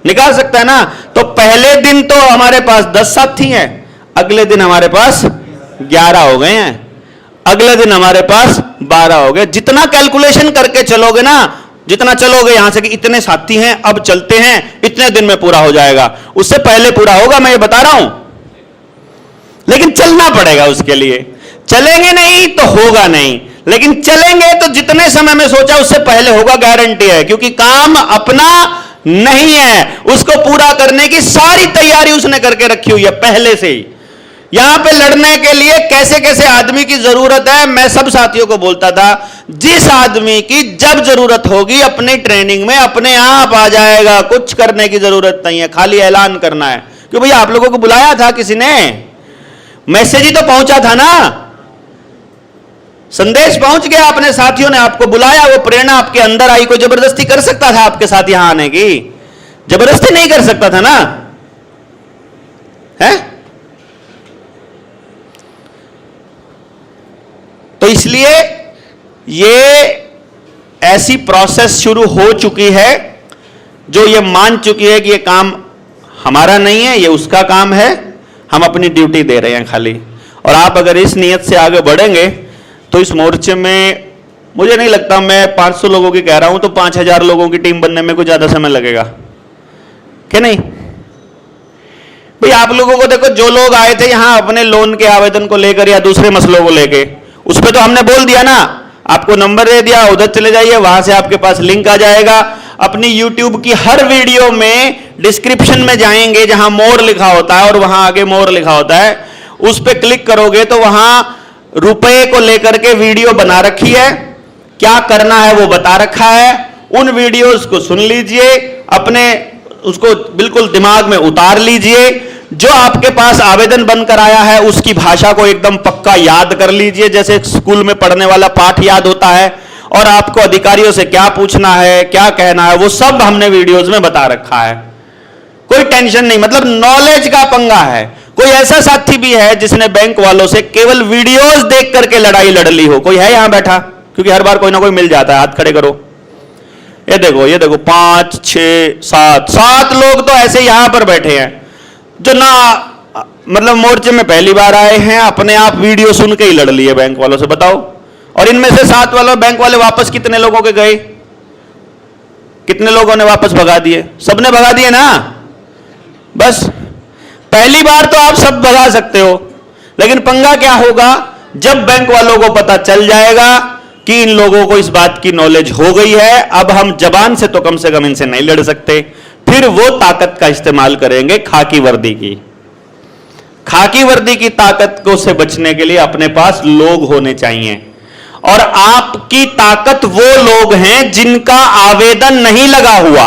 निकाल सकता है ना। तो पहले दिन तो हमारे पास 10 साथी हैं, अगले दिन हमारे पास 11 हो गए हैं, अगले दिन हमारे पास 12 हो गए। जितना कैलकुलेशन करके चलोगे ना, जितना चलोगे यहां से कि इतने साथी हैं, अब चलते हैं, इतने दिन में पूरा हो जाएगा, उससे पहले पूरा होगा, मैं ये बता रहा हूं। लेकिन चलना पड़ेगा उसके लिए। चलेंगे नहीं तो होगा नहीं, लेकिन चलेंगे तो जितने समय में सोचा उससे पहले होगा, गारंटी है। क्योंकि काम अपना नहीं है, उसको पूरा करने की सारी तैयारी उसने करके रखी हुई है पहले से ही। यहां पे लड़ने के लिए कैसे कैसे आदमी की जरूरत है, मैं सब साथियों को बोलता था, जिस आदमी की जब जरूरत होगी अपनी ट्रेनिंग में अपने आप आ जाएगा। कुछ करने की जरूरत नहीं है, खाली ऐलान करना है कि भैया आप लोगों को बुलाया था किसी ने, मैसेज ही तो पहुंचा था ना, संदेश पहुंच गया, अपने साथियों ने आपको बुलाया, वो प्रेरणा आपके अंदर आई। कोई जबरदस्ती कर सकता था आपके साथ यहां आने की? जबरदस्ती नहीं कर सकता था ना, है? तो इसलिए ये ऐसी प्रोसेस शुरू हो चुकी है जो ये मान चुकी है कि ये काम हमारा नहीं है, ये उसका काम है, हम अपनी ड्यूटी दे रहे हैं खाली। और आप अगर इस नियत से आगे बढ़ेंगे तो इस मोर्चे में मुझे नहीं लगता, मैं 500 लोगों की कह रहा हूं तो 5000 लोगों की टीम बनने में कुछ ज्यादा समय लगेगा क्या? नहीं भाई, आप लोगों को देखो, जो लोग आए थे यहां अपने लोन के आवेदन को लेकर या दूसरे मसलों को लेकर, उस पर तो हमने बोल दिया ना, आपको नंबर दे दिया, उधर चले जाइए, वहां से आपके पास लिंक आ जाएगा। अपनी YouTube की हर वीडियो में डिस्क्रिप्शन में जाएंगे जहां मोर लिखा होता है और वहां आगे मोर लिखा होता है, उस पर क्लिक करोगे तो वहां रुपए को लेकर के वीडियो बना रखी है, क्या करना है वो बता रखा है। उन वीडियोस को सुन लीजिए, अपने उसको बिल्कुल दिमाग में उतार लीजिए। जो आपके पास आवेदन बनकर आया है उसकी भाषा को एकदम पक्का याद कर लीजिए, जैसे स्कूल में पढ़ने वाला पाठ याद होता है। और आपको अधिकारियों से क्या पूछना है, क्या कहना है, वो सब हमने वीडियोस में बता रखा है। कोई टेंशन नहीं, मतलब नॉलेज का पंगा है। कोई ऐसा साथी भी है जिसने बैंक वालों से केवल वीडियोस देख करके लड़ाई लड़ ली हो? कोई है यहां बैठा? क्योंकि हर बार कोई ना कोई मिल जाता है। हाथ खड़े करो। ये देखो 5 6 7 लोग तो ऐसे यहां पर बैठे हैं जो ना मतलब मोर्चे में पहली बार आए हैं, अपने आप वीडियो सुन के ही लड़ लिए बैंक वालों से। बताओ, और इनमें से 7 वालों बैंक वाले वापस कितने लोगों के गए? कितने लोगों ने वापस भगा दिए? सबने भगा दिए ना। बस पहली बार तो आप सब भगा सकते हो, लेकिन पंगा क्या होगा जब बैंक वालों को पता चल जाएगा कि इन लोगों को इस बात की नॉलेज हो गई है, अब हम जबान से तो कम से कम इनसे नहीं लड़ सकते। फिर वो ताकत का इस्तेमाल करेंगे खाकी वर्दी की। खाकी वर्दी की ताकत को से बचने के लिए अपने पास लोग होने चाहिए, और आपकी ताकत वो लोग हैं जिनका आवेदन नहीं लगा हुआ,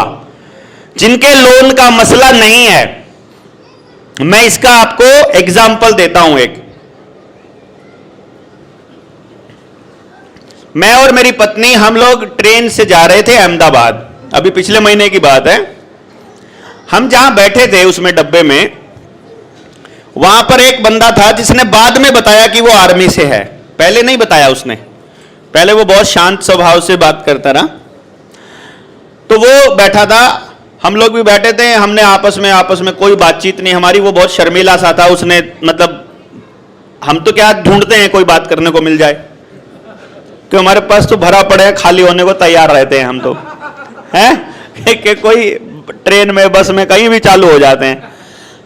जिनके लोन का मसला नहीं है। मैं इसका आपको एग्जाम्पल देता हूं एक। मैं और मेरी पत्नी हम लोग ट्रेन से जा रहे थे अहमदाबाद, अभी पिछले महीने की बात है। हम जहां बैठे थे उसमें डब्बे में, वहां पर एक बंदा था जिसने बाद में बताया कि वो आर्मी से है। पहले नहीं बताया उसने, पहले वो बहुत शांत स्वभाव से बात करता रहा। तो वो बैठा था, हम लोग भी बैठे थे। हमने आपस में कोई बातचीत नहीं हमारी। वो बहुत शर्मीला सा था, उसने मतलब हम तो क्या ढूंढते हैं कोई बात करने को मिल जाए, कि हमारे पास तो भरा पड़े हैं, खाली होने को तैयार रहते हैं हम तो, हैं कि कोई ट्रेन में बस में कहीं भी चालू हो जाते हैं।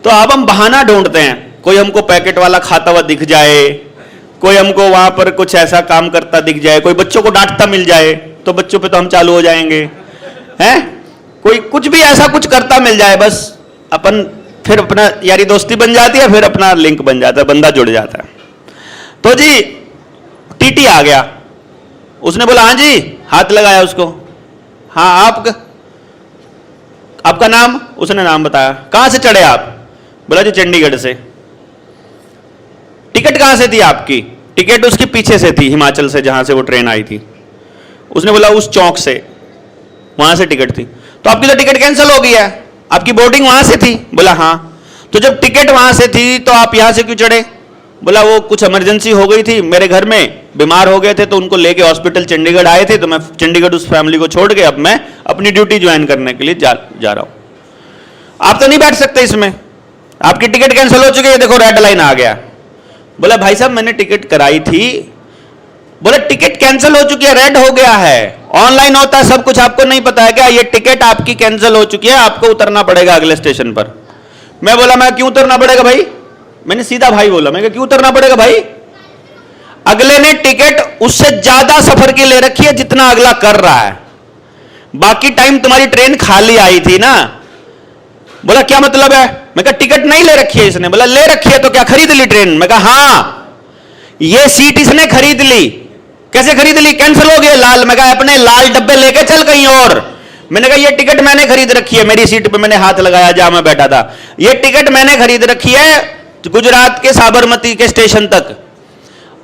तो अब हम बहाना ढूंढते हैं, कोई हमको पैकेट वाला खाता हुआ दिख जाए, कोई हमको वहां पर कुछ ऐसा काम करता दिख जाए, कोई बच्चों को डांटता मिल जाए तो बच्चों पे तो हम चालू हो जाएंगे, हैं कोई कुछ भी ऐसा कुछ करता मिल जाए, बस अपन फिर अपना यारी दोस्ती बन जाती है, फिर अपना लिंक बन जाता है, बंदा जुड़ जाता है। तो जी टीटी आ गया, उसने बोला हाँ जी, हाथ लगाया उसको। हाँ आपका नाम? उसने नाम बताया। कहां से चढ़े आप? बोला जी चंडीगढ़ से। टिकट कहां से थी आपकी? टिकट उसकी पीछे से थी, हिमाचल से, जहां से वो ट्रेन आई थी। उसने बोला उस चौक से, वहां से टिकट थी। तो आपकी तो टिकट कैंसिल हो गई है, आपकी बोर्डिंग वहां से थी। बोला हाँ। तो जब टिकट वहां से थी तो आप यहां से क्यों चढ़े? बोला वो कुछ इमरजेंसी हो गई थी, मेरे घर में बीमार हो गए थे तो उनको लेके हॉस्पिटल चंडीगढ़ आए थे, तो मैं चंडीगढ़ उस फैमिली को छोड़ के अब मैं अपनी ड्यूटी ज्वाइन करने के लिए जा रहा हूं। आप तो नहीं बैठ सकते इसमें, आपकी टिकट कैंसिल हो चुकी है, देखो रेड लाइन आ गया। बोला भाई साहब मैंने टिकट कराई थी। बोला टिकट कैंसिल हो चुकी है, रेड हो गया है। ऑनलाइन होता है सब कुछ, आपको नहीं पता है क्या? ये टिकट आपकी कैंसिल हो चुकी है, आपको उतरना पड़ेगा अगले स्टेशन पर। मैं बोला मैं क्यों उतरना पड़ेगा भाई? मैंने सीधा भाई बोला, मैं क्यों उतरना पड़ेगा भाई? अगले ने टिकट उससे ज्यादा सफर की ले रखी है जितना अगला कर रहा है, बाकी टाइम तुम्हारी ट्रेन खाली आई थी ना। बोला क्या मतलब है? मैं कहा टिकट नहीं ले रखी है इसने। बोला ले रखी है तो क्या खरीद ली ट्रेन? मैं कहा हाँ, ये सीट इसने खरीद ली। कैसे खरीद ली? कैंसिल हो गई लाल। मैं कहा अपने लाल डब्बे लेके चल कहीं और। मैंने कहा ये टिकट मैंने खरीद रखी है, मेरी सीट पे मैंने हाथ लगाया जहां मैं बैठा था, ये टिकट मैंने खरीद रखी है गुजरात के साबरमती के स्टेशन तक,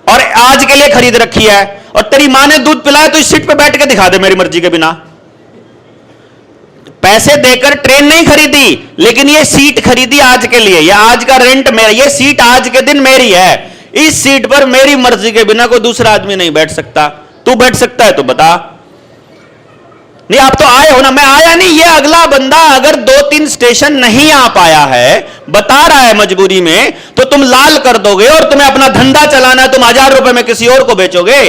और आज के लिए खरीद रखी है। और तेरी मां ने दूध पिलाया तो इस सीट पे बैठ के दिखा दे मेरी मर्जी के बिना। पैसे देकर ट्रेन नहीं खरीदी, लेकिन ये सीट खरीदी आज के लिए, या आज का रेंट मेरा, ये सीट आज के दिन मेरी है। इस सीट पर मेरी मर्जी के बिना कोई दूसरा आदमी नहीं बैठ सकता। तू बैठ सकता है तो बता। नहीं आप तो आए हो ना, मैं आया नहीं। ये अगला बंदा अगर 2-3 स्टेशन नहीं आ पाया है, बता रहा है मजबूरी में, तो तुम लाल कर दोगे और तुम्हें अपना धंधा चलाना है, तुम 1000 रुपए में किसी और को बेचोगे।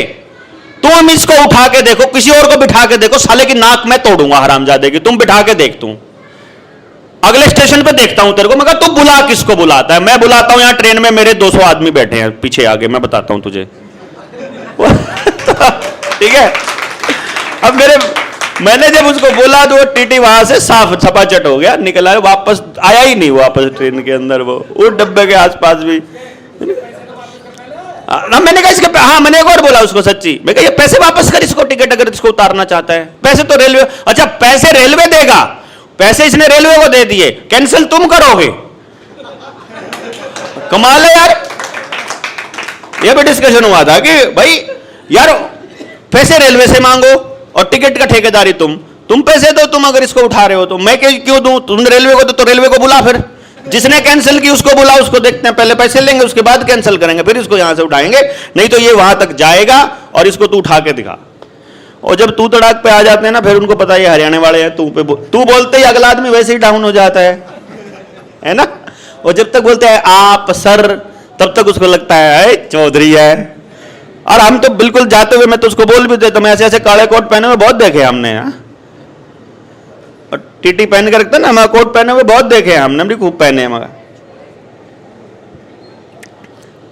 तुम इसको उठा के देखो, किसी और को बिठा के देखो, साले की नाक मैं तोड़ूंगा हरामजादे की। तुम बिठा के देख, तू अगले स्टेशन पे देखता हूं तेरे को। मगर तू बुला किसको बुलाता है? मैं बुलाता हूं, यहां ट्रेन में मेरे 200 आदमी बैठे हैं पीछे आगे, मैं बताता हूं तुझे। ठीक है। अब मैंने जब उसको बोला तो वो टीटी वहां से साफ छपाचट हो गया, निकला, वापस आया ही नहीं, वापस ट्रेन के अंदर वो डब्बे के आसपास भी। मैंने कहा इसके, हाँ मैंने एक और बोला उसको सच्ची, मैं कहा ये पैसे वापस कर इसको, टिकट अगर इसको उतारना चाहता है। पैसे तो रेलवे, अच्छा पैसे रेलवे देगा, पैसे इसने रेलवे को दे दिए, कैंसिल तुम करोगे? कमाल है यार। ये भी डिस्कशन हुआ था कि भाई यार पैसे रेलवे से मांगो और टिकट का ठेकेदारी तुम पैसे दो, तुम अगर इसको उठा रहे हो तो मैं क्यों दूं? तुम रेलवे को तो रेलवे को बुला, फिर जिसने कैंसिल की उसको बुला, उसको देखते हैं, पहले पैसे लेंगे उसके बाद कैंसिल करेंगे, फिर इसको यहां से उठाएंगे, नहीं तो ये वहां तक जाएगा और इसको तू उठा के दिखा। और जब तू तड़ाक पे आ जाते हैं ना, फिर उनको पता है हरियाणा वाले हैं, तू बोलते ही अगला आदमी वैसे ही डाउन हो जाता है ना। और जब तक बोलते हैं आप सर, तब तक उसको लगता है चौधरी है। और हम तो बिल्कुल जाते हुए मैं तो उसको बोल भी देता, मैं ऐसे ऐसे काले कोट पहने हुए बहुत देखे हमने, और टीटी पहन के रखता ना, मैं कोट पहने हुए बहुत देखे हमने भी, खूब पहने मगर।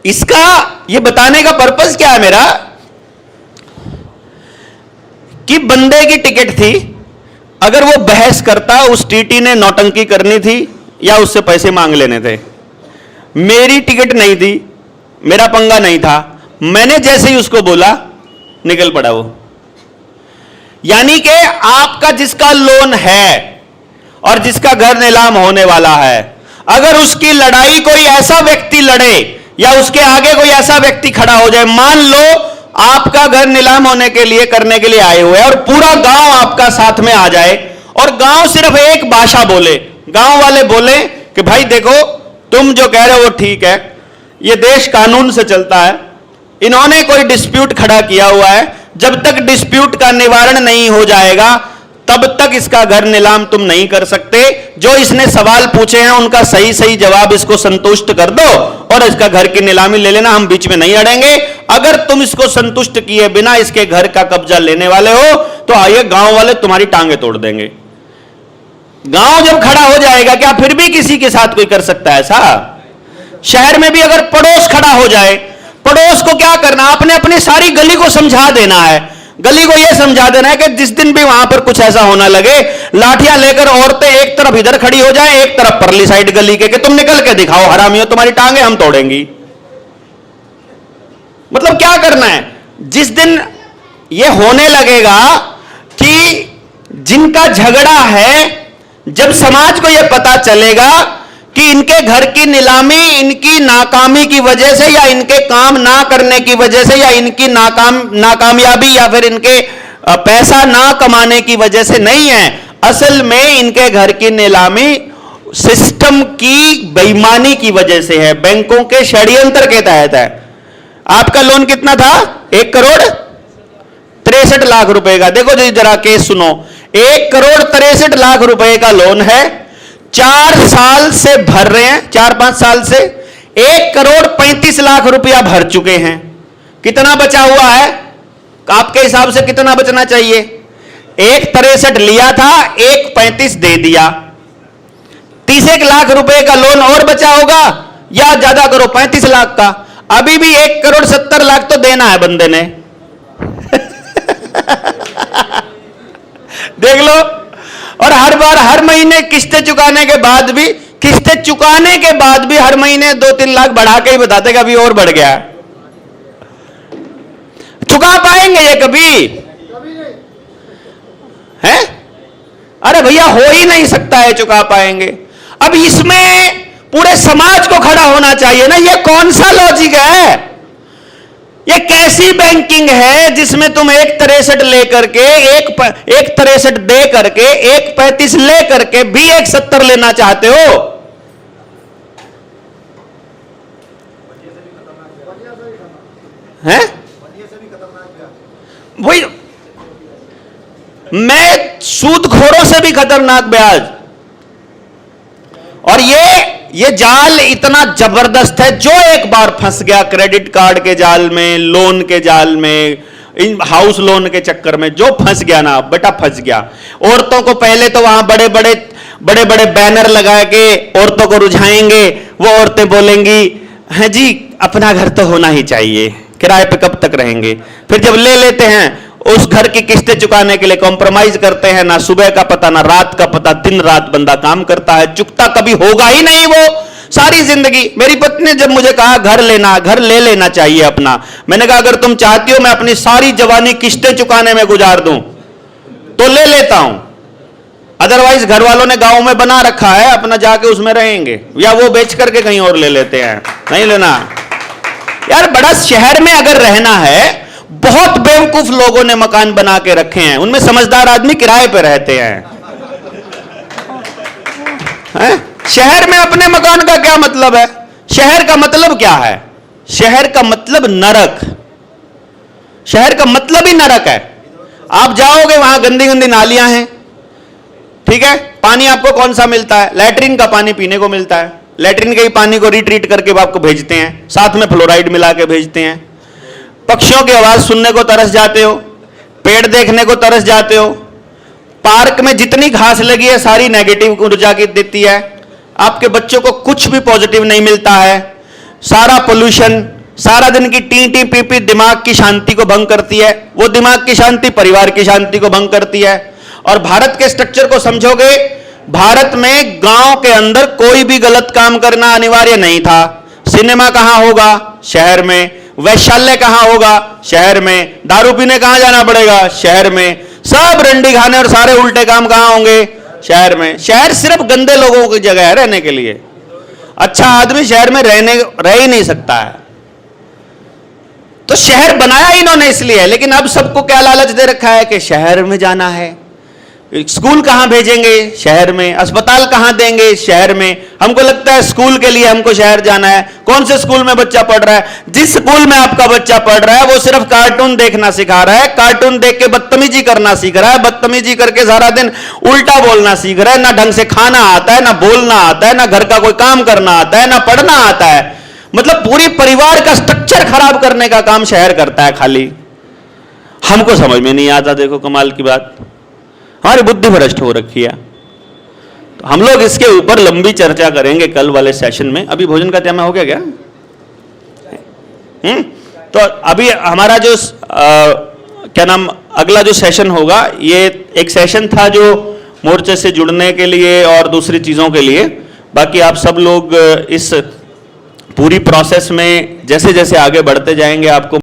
इसका ये बताने का पर्पस क्या है मेरा, कि बंदे की टिकट थी, अगर वो बहस करता, उस टीटी ने नौटंकी करनी थी या उससे पैसे मांग लेने थे। मेरी टिकट नहीं थी, मेरा पंगा नहीं था, मैंने जैसे ही उसको बोला निकल पड़ा वो। यानी कि आपका जिसका लोन है और जिसका घर नीलाम होने वाला है, अगर उसकी लड़ाई कोई ऐसा व्यक्ति लड़े या उसके आगे कोई ऐसा व्यक्ति खड़ा हो जाए, मान लो आपका घर नीलाम होने के लिए करने के लिए आए हुए और पूरा गांव आपका साथ में आ जाए और गांव सिर्फ एक भाषा बोले, गांव वाले बोले कि भाई देखो तुम जो कह रहे हो वो ठीक है, ये देश कानून से चलता है, इन्होंने कोई डिस्प्यूट खड़ा किया हुआ है, जब तक डिस्प्यूट का निवारण नहीं हो जाएगा तब तक इसका घर नीलाम तुम नहीं कर सकते, जो इसने सवाल पूछे हैं उनका सही सही जवाब इसको संतुष्ट कर दो और इसका घर की नीलामी ले लेना, हम बीच में नहीं अड़ेंगे। अगर तुम इसको संतुष्ट किए बिना इसके घर का कब्जा लेने वाले हो तो आइए गांव वाले तुम्हारी टांगे तोड़ देंगे। गांव जब खड़ा हो जाएगा, क्या फिर भी किसी के साथ कोई कर सकता है ऐसा? शहर में भी अगर पड़ोस खड़ा हो जाए, पड़ोस को क्या करना, आपने अपनी सारी गली को समझा देना है, गली को यह समझा देना है कि जिस दिन भी वहां पर कुछ ऐसा होना लगे, लाठियां लेकर औरतें एक तरफ इधर खड़ी हो जाए, एक तरफ परली साइड गली के, कि तुम निकल के दिखाओ हरामियों, तुम्हारी टांगे हम तोड़ेंगी। मतलब क्या करना है? जिस दिन यह होने लगेगा कि जिनका झगड़ा है, जब समाज को यह पता चलेगा कि इनके घर की नीलामी इनकी नाकामी की वजह से या इनके काम ना करने की वजह से या इनकी नाकामयाबी या फिर इनके पैसा ना कमाने की वजह से नहीं है, असल में इनके घर की नीलामी सिस्टम की बेईमानी की वजह से है, बैंकों के षड्यंत्र के तहत है। आपका लोन कितना था? 1,63,00,000 रुपए का। देखो जी जरा केस सुनो, 1,63,00,000 रुपए का लोन है, 4 साल से भर रहे हैं, 4-5 साल से 1,35,00,000 रुपया भर चुके हैं। कितना बचा हुआ है आपके हिसाब से? कितना बचना चाहिए? 1,63 लिया था, 1,35 दे दिया, 30 लाख रुपए का लोन और बचा होगा, या ज्यादा करो 35 लाख का, अभी भी 1,70,00,000 तो देना है बंदे ने। देख लो। और हर बार हर महीने किस्तें चुकाने के बाद भी, हर महीने 2-3 लाख बढ़ा के ही बताते कि अभी और बढ़ गया। चुका पाएंगे ये कभी? है? अरे भैया हो ही नहीं सकता है चुका पाएंगे। अब इसमें पूरे समाज को खड़ा होना चाहिए ना, ये कौन सा लॉजिक है? ये कैसी बैंकिंग है जिसमें तुम 1,63 लेकर के 1,63 दे करके 1,35 ले करके भी 1,70 लेना चाहते हो? हैं? वही, मैं सूदखोरों से भी खतरनाक ब्याज। और ये जाल इतना जबरदस्त है, जो एक बार फंस गया क्रेडिट कार्ड के जाल में, लोन के जाल में, इन हाउस लोन के चक्कर में जो फंस गया ना बेटा, फंस गया। औरतों को पहले तो वहां बड़े बड़े बैनर लगा के औरतों को रुझाएंगे, वो औरतें बोलेंगी हैं जी अपना घर तो होना ही चाहिए, किराए पे कब तक रहेंगे। फिर जब ले लेते हैं, उस घर की किस्तें चुकाने के लिए कॉम्प्रोमाइज करते हैं, ना सुबह का पता ना रात का पता, दिन रात बंदा काम करता है, चुकता कभी होगा ही नहीं वो। सारी जिंदगी मेरी पत्नी ने जब मुझे कहा घर ले लेना चाहिए अपना, मैंने कहा अगर तुम चाहती हो मैं अपनी सारी जवानी किस्तें चुकाने में गुजार दूं तो ले लेता हूं, अदरवाइज घर वालों ने गांव में बना रखा है, अपना जाके उसमें रहेंगे या वो बेच करके कहीं और ले लेते हैं, नहीं लेना यार। बड़ा शहर में अगर रहना है, बहुत बेवकूफ लोगों ने मकान बना के रखे हैं, उनमें समझदार आदमी किराए पे रहते हैं। शहर में अपने मकान का क्या मतलब है? शहर का मतलब क्या है? शहर का मतलब नरक, शहर का मतलब ही नरक है। आप जाओगे वहां गंदी गंदी नालियां हैं, ठीक है, पानी आपको कौन सा मिलता है? लैट्रिन का पानी पीने को मिलता है, लैट्रिन के ही पानी को रिट्रीट करके आपको भेजते हैं, साथ में फ्लोराइड मिला के भेजते हैं। पक्षियों की आवाज सुनने को तरस जाते हो, पेड़ देखने को तरस जाते हो, पार्क में जितनी घास लगी है सारी नेगेटिव ऊर्जा की देती है, आपके बच्चों को कुछ भी पॉजिटिव नहीं मिलता है, सारा पोल्यूशन, सारा दिन की टी टी पी पी दिमाग की शांति को भंग करती है, वो दिमाग की शांति परिवार की शांति को भंग करती है। और भारत के स्ट्रक्चर को समझोगे, भारत में गांव के अंदर कोई भी गलत काम करना अनिवार्य नहीं था। सिनेमा कहां होगा? शहर में। वैश्यालय कहां होगा? शहर में। दारू पीने कहां जाना पड़ेगा? शहर में। सब रंडी खाने और सारे उल्टे काम कहां होंगे? शहर में। शहर सिर्फ गंदे लोगों की जगह है रहने के लिए, अच्छा आदमी शहर में रह ही नहीं सकता है। तो शहर बनाया इन्होंने इसलिए, लेकिन अब सबको क्या लालच दे रखा है कि शहर में जाना है। स्कूल कहां भेजेंगे? शहर में। अस्पताल कहां देंगे? शहर में। हमको लगता है स्कूल के लिए हमको शहर जाना है। कौन से स्कूल में बच्चा पढ़ रहा है? जिस स्कूल में आपका बच्चा पढ़ रहा है वो सिर्फ कार्टून देखना सिखा रहा है, कार्टून देख के बदतमीजी करना सीख रहा है, बदतमीजी करके सारा दिन उल्टा बोलना सीख रहा है, ना ढंग से खाना आता है, ना बोलना आता है, ना घर का कोई काम करना आता है, ना पढ़ना आता है। मतलब पूरी परिवार का स्ट्रक्चर खराब करने का काम शहर करता है खाली। हमको समझ में नहीं आता, देखो कमाल की बात, हमारी बुद्धि भ्रष्ट हो रखी है। तो हम लोग इसके ऊपर लंबी चर्चा करेंगे कल वाले सेशन में। अभी भोजन का टाइम हो गया क्या? तो अभी हमारा जो क्या नाम अगला जो सेशन होगा, ये एक सेशन था जो मोर्चे से जुड़ने के लिए और दूसरी चीजों के लिए। बाकी आप सब लोग इस पूरी प्रोसेस में जैसे जैसे आगे बढ़ते जाएंगे आपको